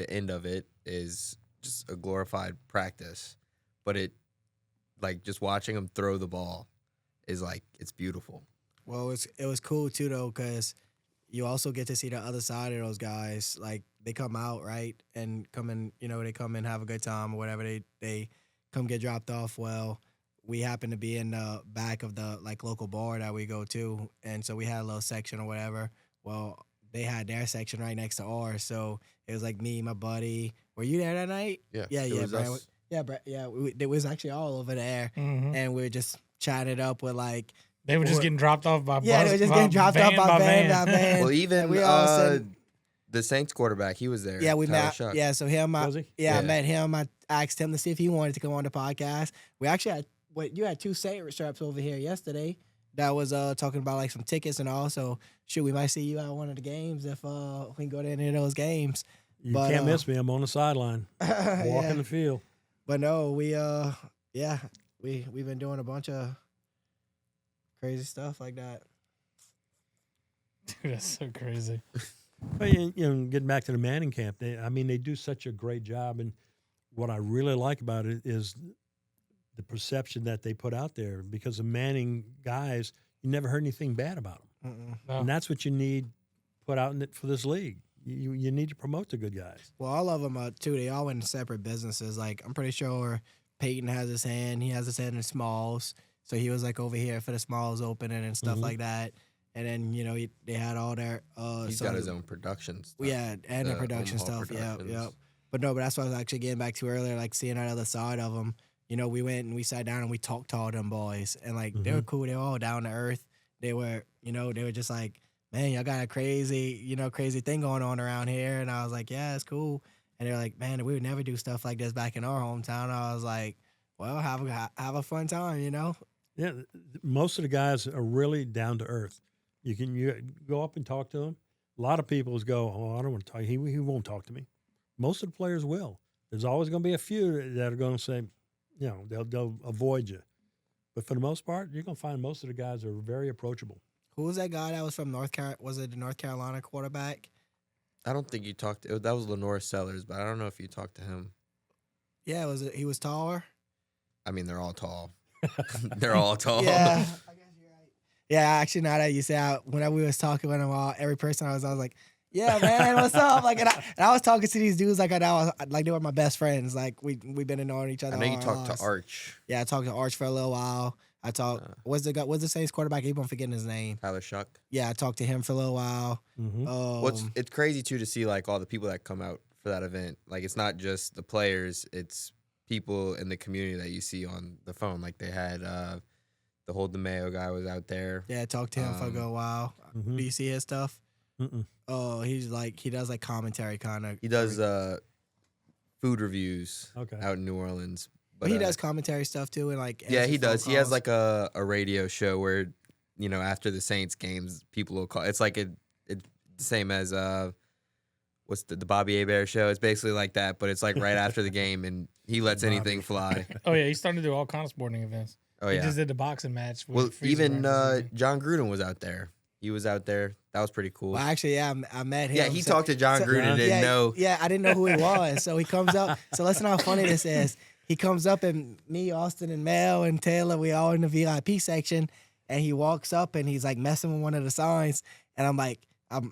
S4: end of it, is just a glorified practice. But it, like, just watching them throw the ball is like, it's beautiful.
S3: Well, it was cool too though, because you also get to see the other side of those guys. Like they come out right and come in, they come and have a good time or whatever. They come get dropped off. Well, we happen to be in the back of the like local bar that we go to, and so we had a little section or whatever. Well, they had their section right next to ours, so it was like me, my buddy. Were you there that night?
S4: Yeah.
S3: Yeah,
S4: it
S3: yeah,
S4: was
S3: Brad.
S4: us.
S3: Yeah, Brad. Yeah, it was actually all over there,
S5: Mhm.
S3: and we were just chatting it up with like.
S5: They were just getting dropped off by
S3: Yeah, they were just getting dropped off by van by van.
S4: Well, even
S3: we all said-
S4: the Saints quarterback, he was there.
S3: Yeah, we
S4: Tyler
S3: met.
S4: Shuck.
S3: Yeah, so him.
S1: Was he?
S3: I
S4: Yeah.
S3: met him. I asked him to see if he wanted to come on the podcast. We actually had. You had 2 Saint straps over here yesterday. That was talking about like some tickets and all. So shoot, we might see you at one of the games if we can go to any of those games.
S1: You
S3: But,
S1: can't miss me. I'm on the sideline, walking
S3: Yeah.
S1: the field.
S3: But no, we've been doing a bunch of crazy stuff like that.
S5: Dude, that's so crazy.
S1: But, getting back to the Manning camp, they do such a great job. And what I really like about it is the perception that they put out there, because the Manning guys, you never heard anything bad about them.
S3: Mm-mm.
S5: No.
S1: And that's what you need put out in it for this league. You need to promote the good guys.
S3: Well, all of them too. They all went in separate businesses. Like I'm pretty sure Peyton has his hand. He has his hand in Smalls, so he was like over here for the Smalls opening and stuff
S1: Mhm.
S3: like that. And then they had all their.
S4: He's got his own production stuff.
S3: Yeah, and the
S4: the
S3: production
S4: Omaha
S3: stuff. Yeah,
S4: Productions.
S3: yep. But no, but that's what I was actually getting back to earlier, like seeing that other side of them. We went and we sat down and we talked to all them boys, and like they were cool. They were all down to earth. They were, they were just like, man, y'all got a crazy thing going on around here. And I was like, yeah, it's cool. And they're like, man, we would never do stuff like this back in our hometown. I was like, well, have a fun time,
S1: Yeah, most of the guys are really down to earth. You go up and talk to them. A lot of people go, oh, I don't want to talk. He won't talk to me. Most of the players will. There's always going to be a few that are going to say, they'll avoid you. But for the most part, you're going to find most of the guys are very approachable.
S3: Who was that guy that was from North Carolina? Was it the North Carolina quarterback?
S4: I don't think you talked. That was Lenore Sellers, but I don't know if you talked to him.
S3: Yeah, was it? He was taller.
S4: I mean, they're all tall. They're all tall.
S3: Yeah, I guess you're right. Yeah, actually, now that you say, whenever we was talking with them all, every person I was like, yeah, man, what's up? Like, and I was talking to these dudes like like they were my best friends. Like we've been knowing each other.
S4: I know you
S3: all our
S4: talked
S3: lives.
S4: to Arch.
S3: Yeah, I talked to Arch for a little while. I talked. What's the Saints quarterback? I'm forgetting his name.
S4: Tyler Shuck.
S3: Yeah, I talked to him for a little while.
S4: It's crazy too to see like all the people that come out for that event. Like it's not just the players, it's people in the community that you see on the phone. Like they had the whole DeMeo guy was out there.
S3: Yeah, I talked to him for a good while. Do you see his stuff? Oh, he does like commentary kind of.
S4: He does food reviews out in New Orleans.
S3: But he does commentary stuff too, and like
S4: yeah, he does. He has like a radio show where after the Saints games, people will call. It's like it's the same as what's the Bobby Hebert show? It's basically like that, but it's like right after the game, and he lets anything fly.
S5: Oh yeah, he's starting to do all kinds of sporting events.
S4: Oh
S5: he
S4: yeah,
S5: just did the boxing match.
S4: Well, even John Gruden was out there. He was out there. That was pretty cool.
S3: Well, actually, yeah, I met him.
S4: Yeah, he talked to John Gruden. Didn't know.
S3: Yeah, I didn't know who he was. So he comes up. So listen how funny this is. He comes up and me, Austin, and Mel and Taylor, we all in the VIP section, and he walks up and he's like messing with one of the signs, and I'm like, I'm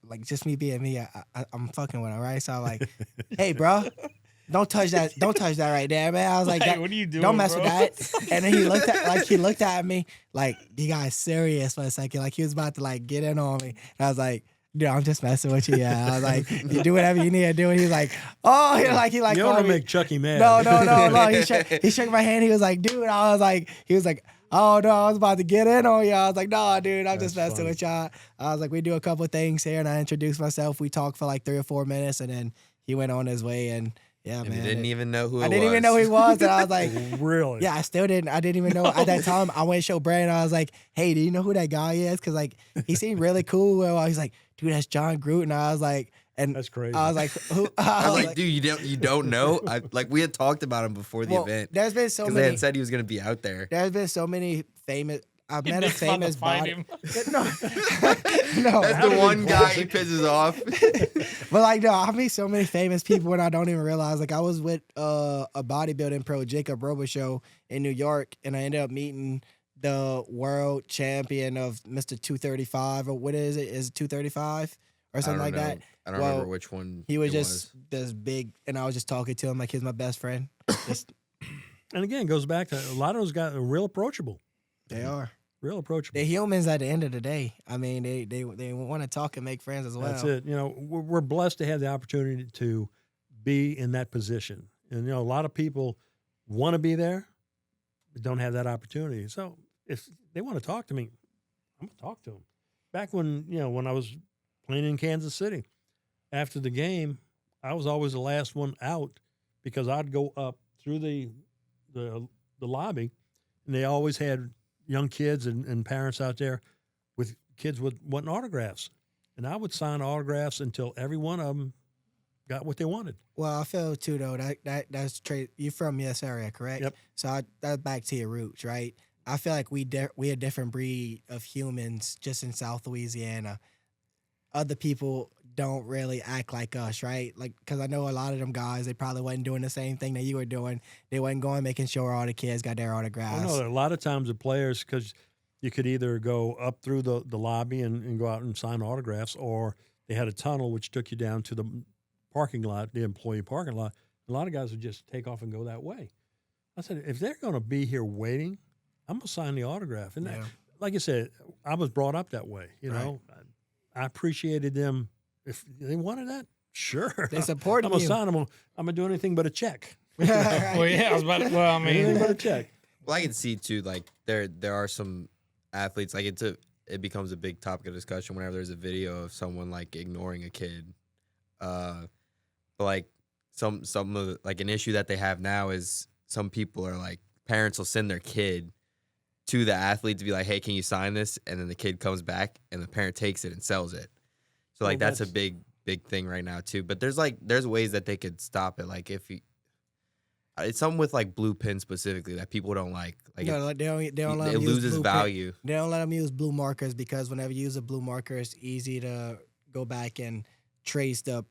S3: like just me being me. I'm fucking with him, right? So I'm like, hey, bro. Don't touch that. Don't touch that right there, man. I was like,
S5: what are you doing?
S3: Don't mess
S5: bro?
S3: with that. And then he looked at me like you guys serious for a second, like he was about to like get in on me. And I was like, dude, I'm just messing with you. Yeah, I was like, you do whatever you need to do. And he's like, oh, he like
S1: you want to make Chucky mad?
S3: No. He shook my hand. He was like, dude. I was like, oh no, I was about to get in on you. I was like, no, dude, I'm just messing with y'all. I was like, we do a couple things here, and I introduced myself. We talked for like 3 or 4 minutes, and then he went on his way and. Yeah,
S4: and
S3: man.
S4: You didn't even know who it was.
S3: I didn't even know who he was. And I was like,
S1: really?
S3: Yeah, I still didn't. I didn't even know at that time. I went to show Brandon. I was like, hey, do you know who that guy is? Because like he seemed really cool. Well, he's like, dude, that's John Gruden. I was like, and
S1: that's crazy.
S3: I was like, who?
S4: I was like, dude, you don't know? We had talked about him before the event.
S3: There's been so many.
S4: They had said he was going to be out there.
S3: There's been so many famous. I've met a famous body. No,
S4: that's the one guy he pisses off.
S3: But like, no, I meet so many famous people and I don't even realize. Like, I was with a bodybuilding pro, Jacob Rober show in New York, and I ended up meeting the world champion of Mr. 235 or what is it? Is it 235 or something like that?
S4: I don't remember which one.
S3: He was just this big, and I was just talking to him like he's my best friend.
S1: And again, it goes back to a lot of those guys are real approachable.
S3: They are.
S1: Real approachable.
S3: They're humans at the end of the day. I mean, they want to talk and make friends as well.
S1: That's it. We're blessed to have the opportunity to be in that position. And, a lot of people want to be there, but don't have that opportunity. So if they want to talk to me, I'm going to talk to them. Back when, when I was playing in Kansas City, after the game, I was always the last one out because I'd go up through the lobby, and they always had young kids and parents out there with kids wanting autographs. And I would sign autographs until every one of them got what they wanted.
S3: Well, I feel too, though, that's trade. You're from this area, correct?
S1: Yep.
S3: So that's back to your roots, right? I feel like we a different breed of humans just in South Louisiana. Other people don't really act like us, right? Like, because I know a lot of them guys, they probably wasn't doing the same thing that you were doing. They wasn't going making sure all the kids got their autographs.
S1: No, a lot of times the players, because you could either go up through the lobby and go out and sign autographs, or they had a tunnel which took you down to the parking lot, the employee parking lot. A lot of guys would just take off and go that way. I said, if they're going to be here waiting, I'm going to sign the autograph. And that, like I said, I was brought up that way. I appreciated them. If they wanted that, sure.
S3: They supported
S1: you. I'm going to sign them. I'm going to do anything but a check.
S5: Well, yeah, I was about to, well, I mean.
S1: Anything but a check.
S4: Well, I can see, too, like, there are some athletes, like, it becomes a big topic of discussion whenever there's a video of someone, like, ignoring a kid. But, like, some of the, like, an issue that they have now is some people are, like, parents will send their kid to the athlete to be like, hey, can you sign this? And then the kid comes back and the parent takes it and sells it. So like that's a big thing right now too. But there's ways that they could stop it. Like if you, It's something with like blue pin specifically that people don't like. Like
S3: No, they don't let
S4: it
S3: them use
S4: loses
S3: blue
S4: value.
S3: They don't let them use blue markers because whenever you use a blue marker, it's easy to go back and trace the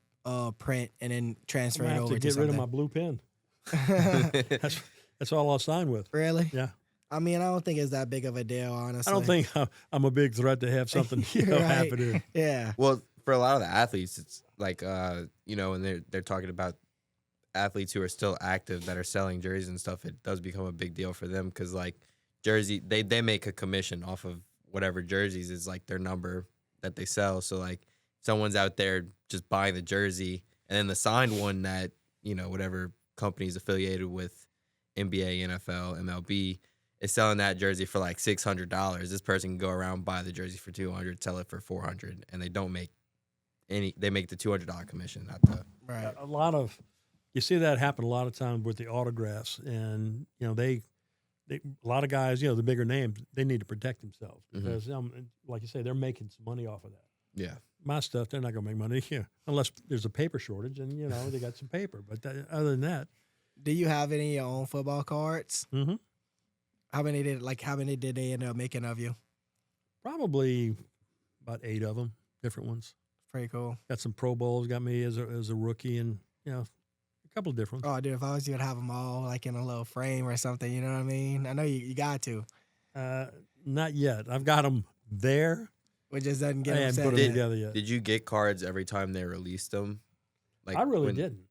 S3: print and then transfer
S1: I'm
S3: it
S1: gonna have
S3: over
S1: to
S3: to
S1: get rid of
S3: something.
S1: my blue pen. That's all I'll sign with.
S3: Really?
S1: Yeah.
S3: I mean, I don't think it's that big of a deal, honestly.
S1: I don't think I'm a big threat to have something
S3: Right.
S1: happen.
S3: Yeah.
S4: Well, for a lot of the athletes, it's like and they're talking about athletes who are still active that are selling jerseys and stuff. It does become a big deal for them because like jersey, they make a commission off of whatever jerseys is like their number that they sell. So like someone's out there just buying the jersey and then the signed one that whatever company's affiliated with NBA, NFL, MLB is selling that jersey for like $600. This person can go around, buy the jersey for $200, sell it for $400, and they don't make any. They make the $200 commission, not the.
S3: Right.
S1: A lot of you see that happen a lot of times with the autographs, and they a lot of guys, the bigger names, they need to protect themselves because, like you say, they're making some money off of that.
S4: Yeah.
S1: My stuff, they're not going to make money unless there's a paper shortage, and they got some paper. But other than that,
S3: Do you have any of your own football cards?
S1: mm-hmm.
S3: How many did they end up making of you?
S1: Probably about 8 of them, different ones.
S3: Pretty cool.
S1: Got some Pro Bowls, got me as a rookie, and a couple of different ones.
S3: Oh, dude, if I was you, I'd have them all like in a little frame or something. You know what I mean? I know you got to.
S1: Not yet. I've got them there.
S3: It just doesn't get
S1: I
S3: them
S1: haven't
S3: set
S1: put them
S3: yet.
S1: together yet.
S4: Did you get cards every time they released them? Like
S1: I really didn't.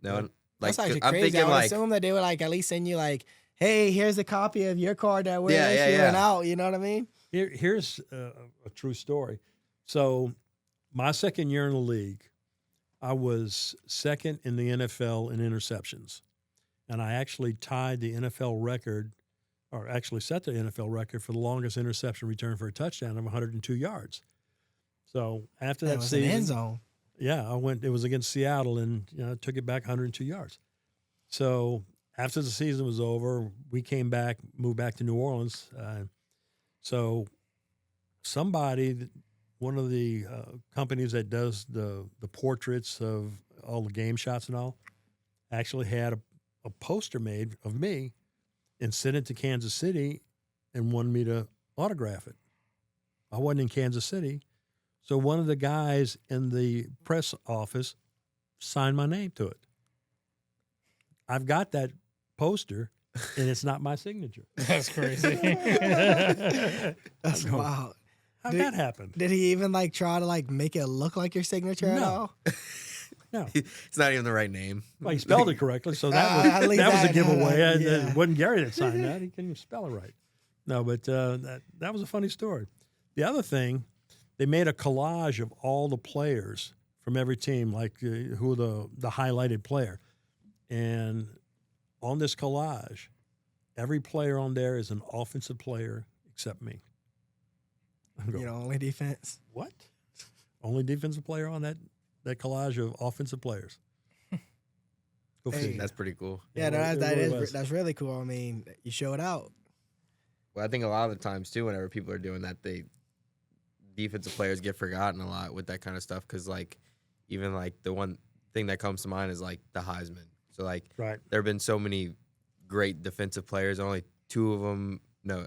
S4: No, like
S3: That's actually
S4: I'm
S3: crazy.
S4: thinking
S3: I would
S4: like
S3: assume that they would like at least send you like, hey, here's a copy of your card that we're
S4: Yeah,
S3: issuing out. You know what I mean?
S1: Here's a true story. So, my second year in the league, I was second in the NFL in interceptions, and I actually tied the NFL record, or actually set the NFL record for the longest interception return for a touchdown of 102 yards. So after that
S3: was
S1: season,
S3: an end zone.
S1: yeah, I went. It was against Seattle, and took it back 102 yards. So after the season was over, we came back, moved back to New Orleans. So somebody, one of the companies that does the portraits of all the game shots and all, actually had a poster made of me and sent it to Kansas City and wanted me to autograph it. I wasn't in Kansas City. So one of the guys in the press office signed my name to it. I've got that poster, and it's not my signature.
S5: That's crazy.
S3: That's wild.
S1: How'd that happen?
S3: Did he even like try to like make it look like your signature at
S1: No.
S3: all?
S1: No.
S4: it's not even the right name.
S1: Well, he spelled it correctly, so that
S3: At
S1: was
S3: least
S1: that was a
S3: that-
S1: giveaway.
S3: yeah.
S1: It wasn't Gary that signed that. He couldn't even spell it right. No, but that was a funny story. The other thing, they made a collage of all the players from every team, like who the highlighted player. And on this collage, every player on there is an offensive player except me. I'm going,
S3: Only defense.
S1: what? Only defensive player on that collage of offensive players. Go
S3: Hey.
S1: figure.
S4: That's pretty cool.
S3: Yeah, no,
S1: it really was.
S3: that's really cool. I mean, you show it out.
S4: Well, I think a lot of the times too, whenever people are doing that, defensive players get forgotten a lot with that kind of stuff. Because like, even like the one thing that comes to mind is like the Heisman. So like,
S1: Right.
S4: there have been so many great defensive players. Only two of them, no,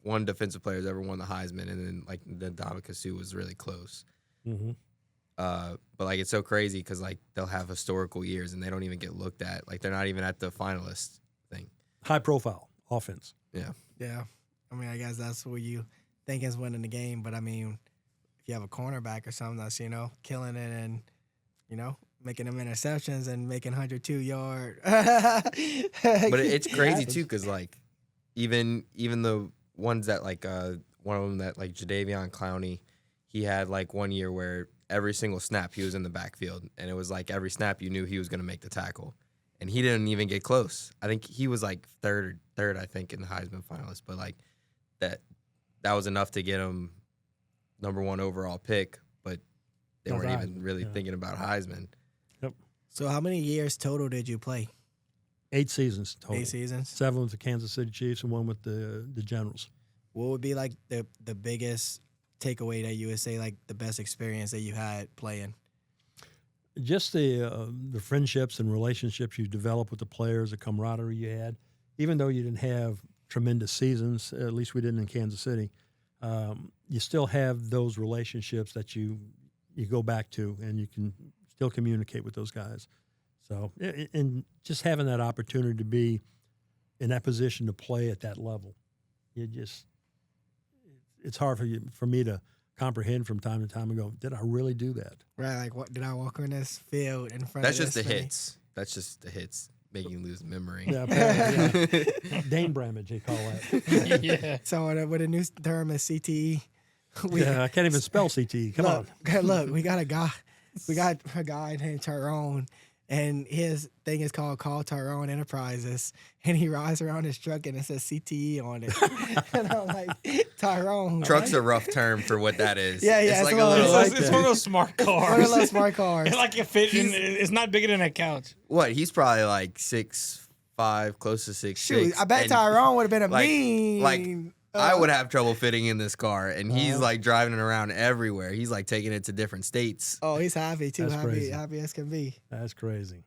S4: one defensive player has ever won the Heisman, and then like the Ndamukong Suh was really close.
S1: Mm-hmm.
S4: But like it's so crazy because like they'll have historical years and they don't even get looked at. Like they're not even at the finalist thing.
S1: High profile offense.
S4: Yeah.
S3: Yeah. I mean, I guess that's what you think is winning the game. But I mean, if you have a cornerback or something that's, killing it and, making them interceptions and making 102-yard.
S4: But it's crazy
S1: happens.
S4: too because like even the ones that like one of them that like Jadeveon Clowney, he had like one year where every single snap he was in the backfield, and it was like every snap you knew he was going to make the tackle, and he didn't even get close. I think he was like third I think in the Heisman finalist, but like that was enough to get him number 1 overall pick, but they
S1: No,
S4: weren't
S1: Heisman,
S4: even really
S1: yeah.
S4: thinking about Heisman.
S3: So how many years total did you play?
S1: 8 seasons total.
S3: 8 seasons.
S1: 7 with the Kansas City Chiefs and 1 with the Generals.
S3: What would be like the biggest takeaway that you would say, like the best experience that you had playing?
S1: just the friendships and relationships you develop with the players, the camaraderie you had, even though you didn't have tremendous seasons, at least we didn't in Kansas City, you still have those relationships that you go back to, and you can still communicate with those guys. So, and just having that opportunity to be in that position to play at that level, it's hard for me to comprehend from time to time and go, did I really do that?
S3: Right, like what did I walk on this field in front
S4: That's
S3: of
S4: just the
S3: this many?
S4: hits. That's just the hits making you lose memory.
S1: Yeah, apparently, yeah. Dane Bramage, they call that.
S5: Yeah.
S3: So with a new term is CTE.
S1: Yeah, I can't even spell CTE. Come on.
S3: Look, we got a guy named Tyrone, and his thing is called Call Tyrone Enterprises, and he rides around his truck and it says CTE on it. And I'm like, Tyrone.
S4: Truck's a rough term for what that is.
S3: Yeah, yeah,
S4: It's like
S3: it's
S4: a
S3: a
S4: little.
S3: little-
S5: It's one of those smart cars.
S3: One of those smart cars.
S5: It's like it fit in. It's not bigger than a couch.
S4: What? He's probably like 6'5", close to 6'6".
S3: Shoot, I bet
S4: and
S3: Tyrone would have been a
S4: like-
S3: mean.
S4: like, I would have trouble fitting in this car, and he's like driving it around everywhere. He's like taking it to different states.
S3: Oh, he's happy too.
S1: That's crazy.
S3: Happy as can be.
S1: That's crazy.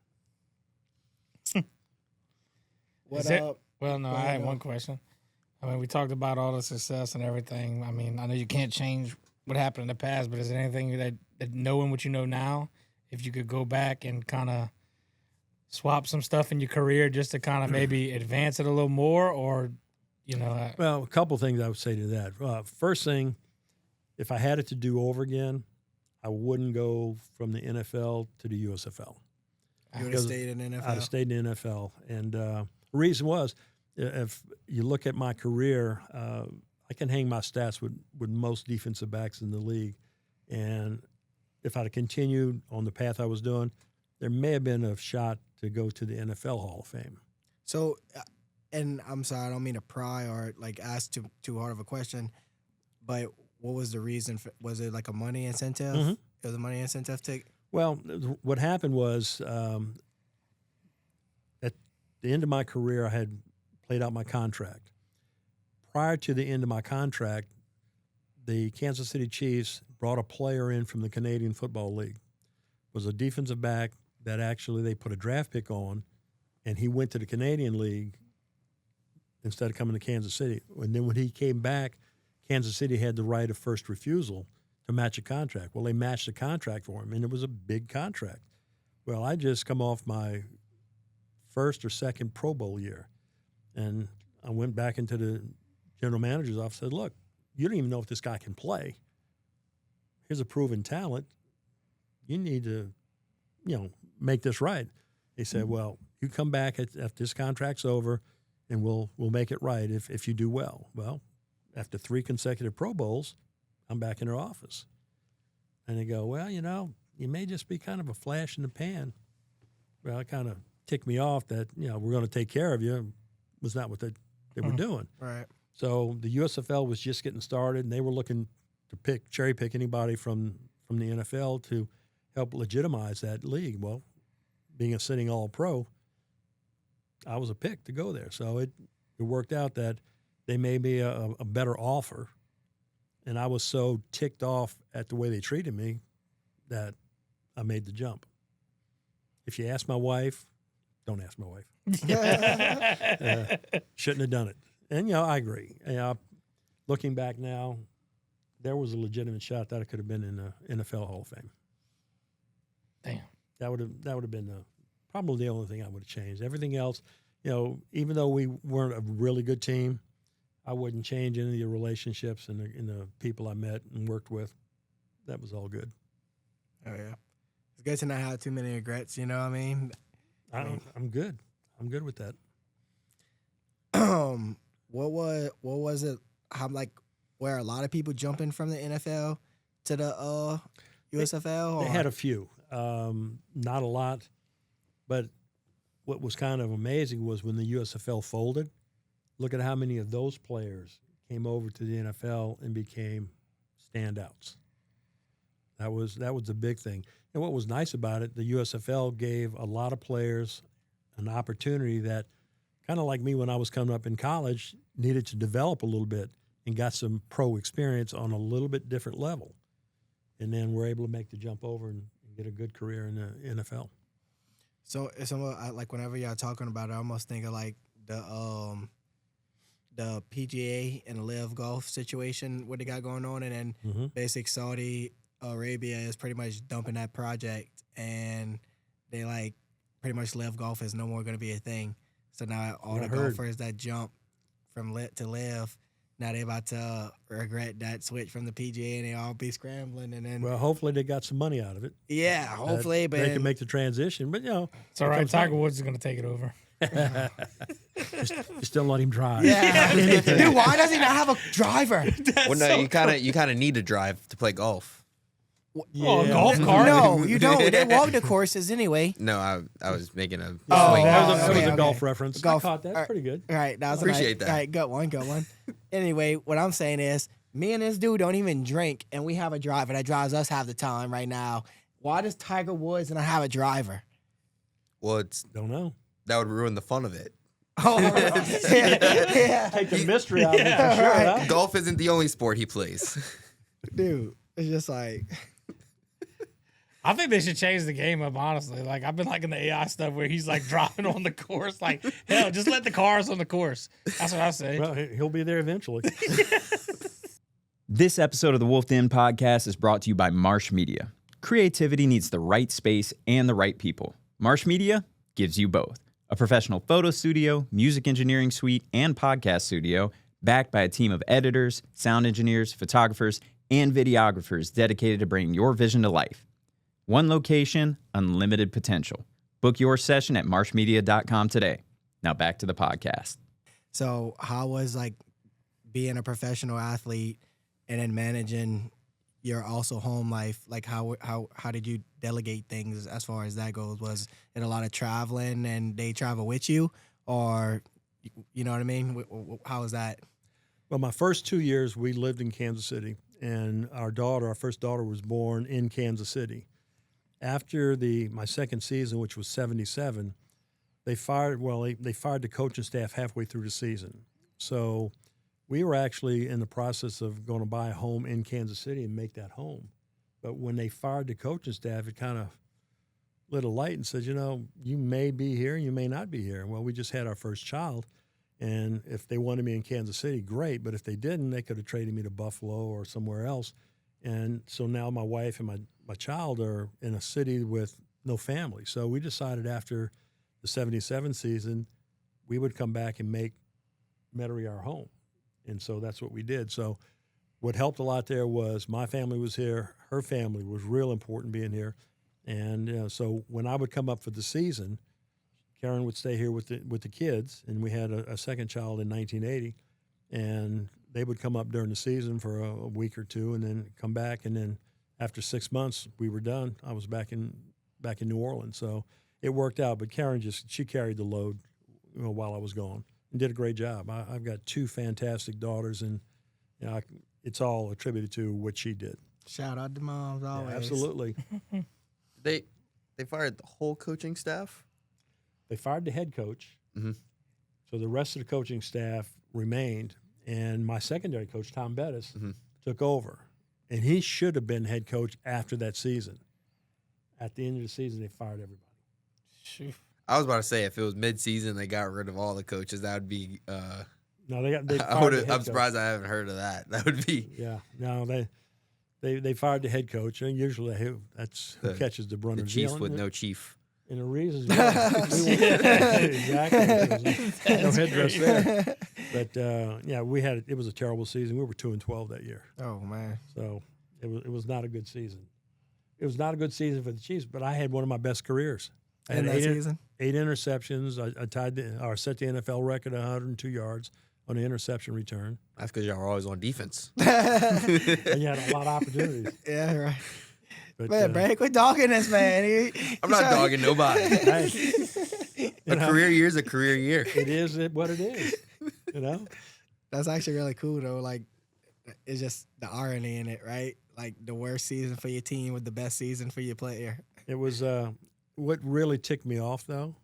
S3: What
S5: Is it-
S3: up?
S5: Well, no,
S3: Go
S5: I
S3: ahead,
S5: had
S3: Bill.
S5: one question. I mean, we talked about all the success and everything. I mean, I know you can't change what happened in the past, but is there anything that knowing what you know now, if you could go back and kind of swap some stuff in your career just to kind of maybe advance it a little more, or, you know,
S1: Well, a couple things I would say to that. First thing, if I had it to do over again, I wouldn't go from the NFL to the USFL.
S3: You would have
S1: Because
S3: stayed in NFL.
S1: I'd have stayed in the NFL. And the reason was, if you look at my career, I can hang my stats with most defensive backs in the league. And if I'd have continued on the path I was doing, there may have been a shot to go to the NFL Hall of Fame.
S3: So, and I'm sorry, I don't mean to pry or like ask too hard of a question, but what was the reason? Was it like a money incentive?
S1: Mhm.
S3: It was a money incentive to.
S1: Well, what happened was at the end of my career, I had played out my contract. Prior to the end of my contract, the Kansas City Chiefs brought a player in from the Canadian Football League. It was a defensive back that actually they put a draft pick on, and he went to the Canadian League instead of coming to Kansas City. And then when he came back, Kansas City had the right of first refusal to match a contract. Well, they matched the contract for him, and it was a big contract. Well, I just come off my first or second Pro Bowl year, and I went back into the general manager's office and said, look, you don't even know if this guy can play. Here's a proven talent. You need to, make this right. He said, well, you come back after this contract's over, and we'll make it right if you do well. Well, after 3 consecutive Pro Bowls, I'm back in their office. And they go, well, you may just be kind of a flash in the pan. Well, it kind of ticked me off that, we're going to take care of you. Was not what they were doing.
S3: Right.
S1: So the USFL was just getting started, and they were looking to cherry pick anybody from the NFL to help legitimize that league. Well, being a sitting All-Pro, I was a pick to go there. So it worked out that they made me a better offer, and I was so ticked off at the way they treated me that I made the jump. If you ask my wife, don't ask my wife. Shouldn't have done it. And, I agree. Looking back now, there was a legitimate shot that I could have been in the NFL Hall of Fame.
S5: damn.
S1: That would have been probably the only thing I would have changed. Everything else, even though we weren't a really good team, I wouldn't change any of the relationships and the people I met and worked with. That was all good.
S3: Oh yeah. It's good to not have too many regrets. You know what I mean?
S1: I'm good. I'm good with that.
S3: What was it? How where a lot of people jumping from the NFL to the USFL?
S1: They had a few, not a lot, but what was kind of amazing was when the USFL folded. Look at how many of those players came over to the NFL and became standouts. That was the big thing. And what was nice about it, the USFL gave a lot of players an opportunity that, kind of like me when I was coming up in college, needed to develop a little bit and got some pro experience on a little bit different level. And then we're able to make the jump over and get a good career in the NFL.
S3: So it's almost like whenever y'all talking about it, I almost think of like the PGA and Live Golf situation, what they got going on, and then basic Saudi Arabia is pretty much dumping that project, and they like pretty much Live Golf is no more going to be a thing. So now all the golfers that jump from lit to live, now they about to regret that switch from the PGA, and they all be scrambling. And then,
S1: well, hopefully they got some money out of it.
S3: Yeah, hopefully, but
S1: they can make the transition. But
S5: it's all right. Tiger Woods is going to take it over.
S1: Just don't let him drive.
S3: Yeah, dude, why does he not have a driver?
S4: Well, no, you kind of need to drive to play golf.
S5: Oh, a golf cart?
S3: No, you don't. They walk the courses anyway.
S4: No, I was making a swing.
S1: That was a
S3: okay.
S1: golf reference.
S3: Golf.
S1: I caught that. That's pretty good.
S3: All right, that was
S4: Appreciate that.
S3: All right, good one. Anyway, what I'm saying is, me and this dude don't even drink, and we have a driver that drives us half the time right now. Why does Tiger Woods not have a driver?
S4: Well,
S1: Don't know.
S4: that would ruin the fun of it.
S3: Oh, yeah.
S1: Take the mystery out of it for sure.
S3: right.
S1: Huh?
S4: Golf isn't the only sport he plays.
S3: Dude, it's just like,
S5: I think they should change the game up, honestly. Like, I've been liking the AI stuff where he's like driving on the course. Like, hell, just let the cars on the course. That's what I say.
S1: Well, he'll be there eventually.
S6: This episode of the Wolf Den podcast is brought to you by Marsh Media. Creativity needs the right space and the right people. Marsh Media gives you both. A professional photo studio, music engineering suite, and podcast studio backed by a team of editors, sound engineers, photographers, and videographers dedicated to bringing your vision to life. One location, unlimited potential. Book your session at marshmedia.com today. Now back to the podcast.
S3: so how was like being a professional athlete and then managing your also home life? Like how did you delegate things as far as that goes? Was it a lot of traveling and they travel with you, or you know what I mean? How was that?
S1: Well, my first 2 years, we lived in Kansas City, and our first daughter was born in Kansas City. After my second season, which was 77, they fired the coaching staff halfway through the season. So we were actually in the process of going to buy a home in Kansas City and make that home. But when they fired the coaching staff, it kind of lit a light and said, you may be here, you may not be here. Well, we just had our first child. And if they wanted me in Kansas City, great. But if they didn't, they could have traded me to Buffalo or somewhere else. And so now my wife and my child are in a city with no family. So we decided after the 77 season, we would come back and make Metairie our home. And so that's what we did. So what helped a lot there was my family was here. Her family was real important being here. And so when I would come up for the season, Karen would stay here with the kids, and we had a second child in 1980, and they would come up during the season for a week or two, and then come back, and then after 6 months we were done. I was back in New Orleans, so it worked out. But Karen she carried the load, while I was gone, and did a great job. I've got two fantastic daughters, and it's all attributed to what she did.
S3: Shout out to moms always.
S1: Yeah, absolutely.
S4: They fired the whole coaching staff.
S1: They fired the head coach, so the rest of the coaching staff remained, and my secondary coach, Tom Bettis, took over. And he should have been head coach after that season. At the end of the season, they fired everybody.
S5: Shoot.
S4: I was about to say, if it was mid-season, they got rid of all the coaches. That would be.
S1: No, they fired the head
S4: I'm
S1: coach.
S4: surprised I haven't heard of that. That would be.
S1: Yeah, no, they fired the head coach, and usually that's who catches the brunt
S4: The
S1: of
S4: Chiefs
S1: dealing.
S4: with no chief.
S1: And the reason, exactly, no headdress there. But it was a terrible season. We were 2-12 that year.
S3: Oh man.
S1: So it was not a good season. It was not a good season for the Chiefs, but I had one of my best careers. I had
S3: In that season?
S1: 8 interceptions. I set the NFL record at 102 yards on the interception return.
S4: That's because y'all were always on defense.
S1: And you had a lot of opportunities.
S3: Yeah, right.
S1: But,
S3: Man, Brad, quit dogging this man.
S4: I'm not dogging nobody. A career year is a career year.
S1: It is what it is.
S3: That's actually really cool though. Like, it's just the irony in it, right? Like the worst season for your team with the best season for your player.
S1: It was what really ticked me off though.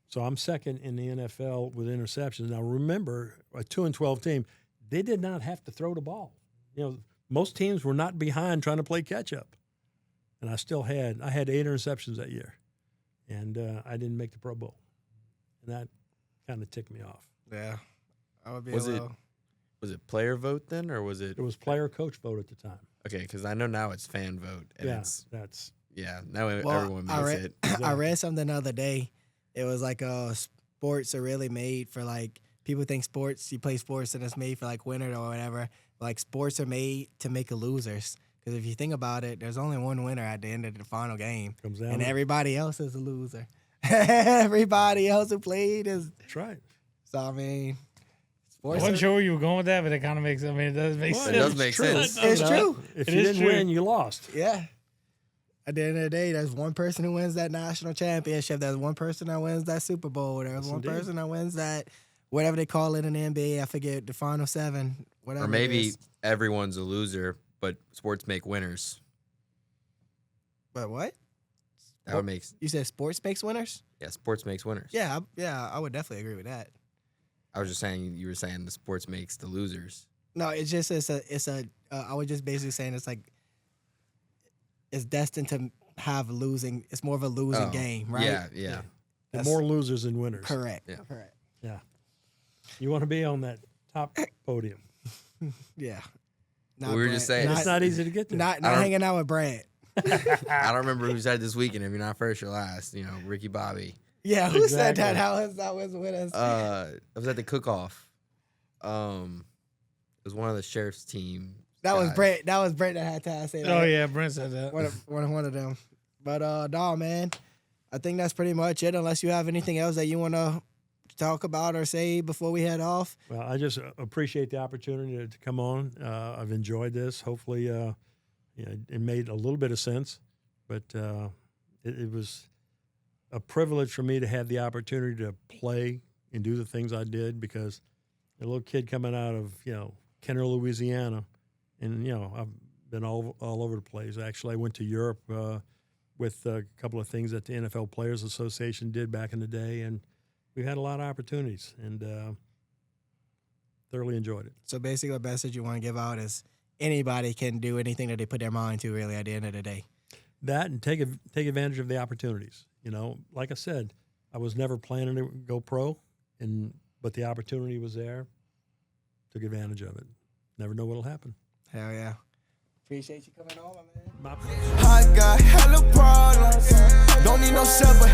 S1: So I'm second in the NFL with interceptions. Now remember, a 2-12 team, they did not have to throw the ball. Most teams were not behind trying to play catch up. and I had 8 interceptions that year, and I didn't make the Pro Bowl, and that kind of ticked me off.
S3: Yeah, I would be.
S4: Was it player vote then, or was it?
S1: It was player coach vote at the time.
S4: Okay, because I know now it's fan vote, and now everyone makes it.
S3: I read something the other day. It was like sports are really made for like people think you play sports and it's made for like winners or whatever. Like sports are made to make losers. Because if you think about it, there's only one winner at the end of the final game, and everybody else is a loser. Everybody else who played is.
S1: That's right.
S3: So I mean,
S5: I wasn't sure where you were going with that, but it kind of makes. I mean, it does make sense.
S4: It does make sense.
S3: It's true.
S1: If you didn't win, you lost.
S3: Yeah. At the end of the day, there's one person who wins that national championship. There's one person that wins that Super Bowl. There's one person that wins that, whatever they call it in the NBA. I forget, the Final 7, whatever.
S4: Or maybe everyone's a loser, but sports make winners.
S3: But what?
S4: That would make.
S3: You said sports makes winners?
S4: Yeah, sports makes winners.
S3: Yeah, I would definitely agree with that.
S4: I was just saying, you were saying the sports makes the losers.
S3: No, it's just I was just basically saying it's destined to have losing. It's more of a losing game, right?
S4: Yeah.
S1: More losers than winners.
S3: Correct.
S4: Yeah.
S3: Correct.
S1: Yeah. You want to be on that top podium.
S3: Yeah.
S4: We were just saying,
S1: it's not easy to get there.
S3: Not hanging out with Brad.
S4: I don't remember who said this weekend. If you're not first, you're last. You know, Ricky Bobby.
S3: Yeah, who said that? How was with us?
S4: I was at the cook-off. It was one of the sheriff's team.
S3: That was Brent. That was Brent that had to say that.
S5: Oh yeah, Brent said that.
S3: One of them. But no, man. I think that's pretty much it. Unless you have anything else that you want to talk about or say before we head off.
S1: Well, I just appreciate the opportunity to come on. I've enjoyed this. Hopefully, it made a little bit of sense. But it was a privilege for me to have the opportunity to play and do the things I did, because a little kid coming out of Kenner, Louisiana, and I've been all over the place. Actually, I went to Europe with a couple of things that the NFL Players Association did back in the day, and we had a lot of opportunities, and thoroughly enjoyed it.
S3: So basically, the message you want to give out is anybody can do anything that they put their mind to, really, at the end of the day.
S1: That, and take advantage of the opportunities. Like I said, I was never planning to go pro, but the opportunity was there. Took advantage of it. Never know what'll happen.
S3: Hell yeah. Appreciate you coming on, my man.
S1: My pleasure.
S2: I got hella problems. Don't need no separate.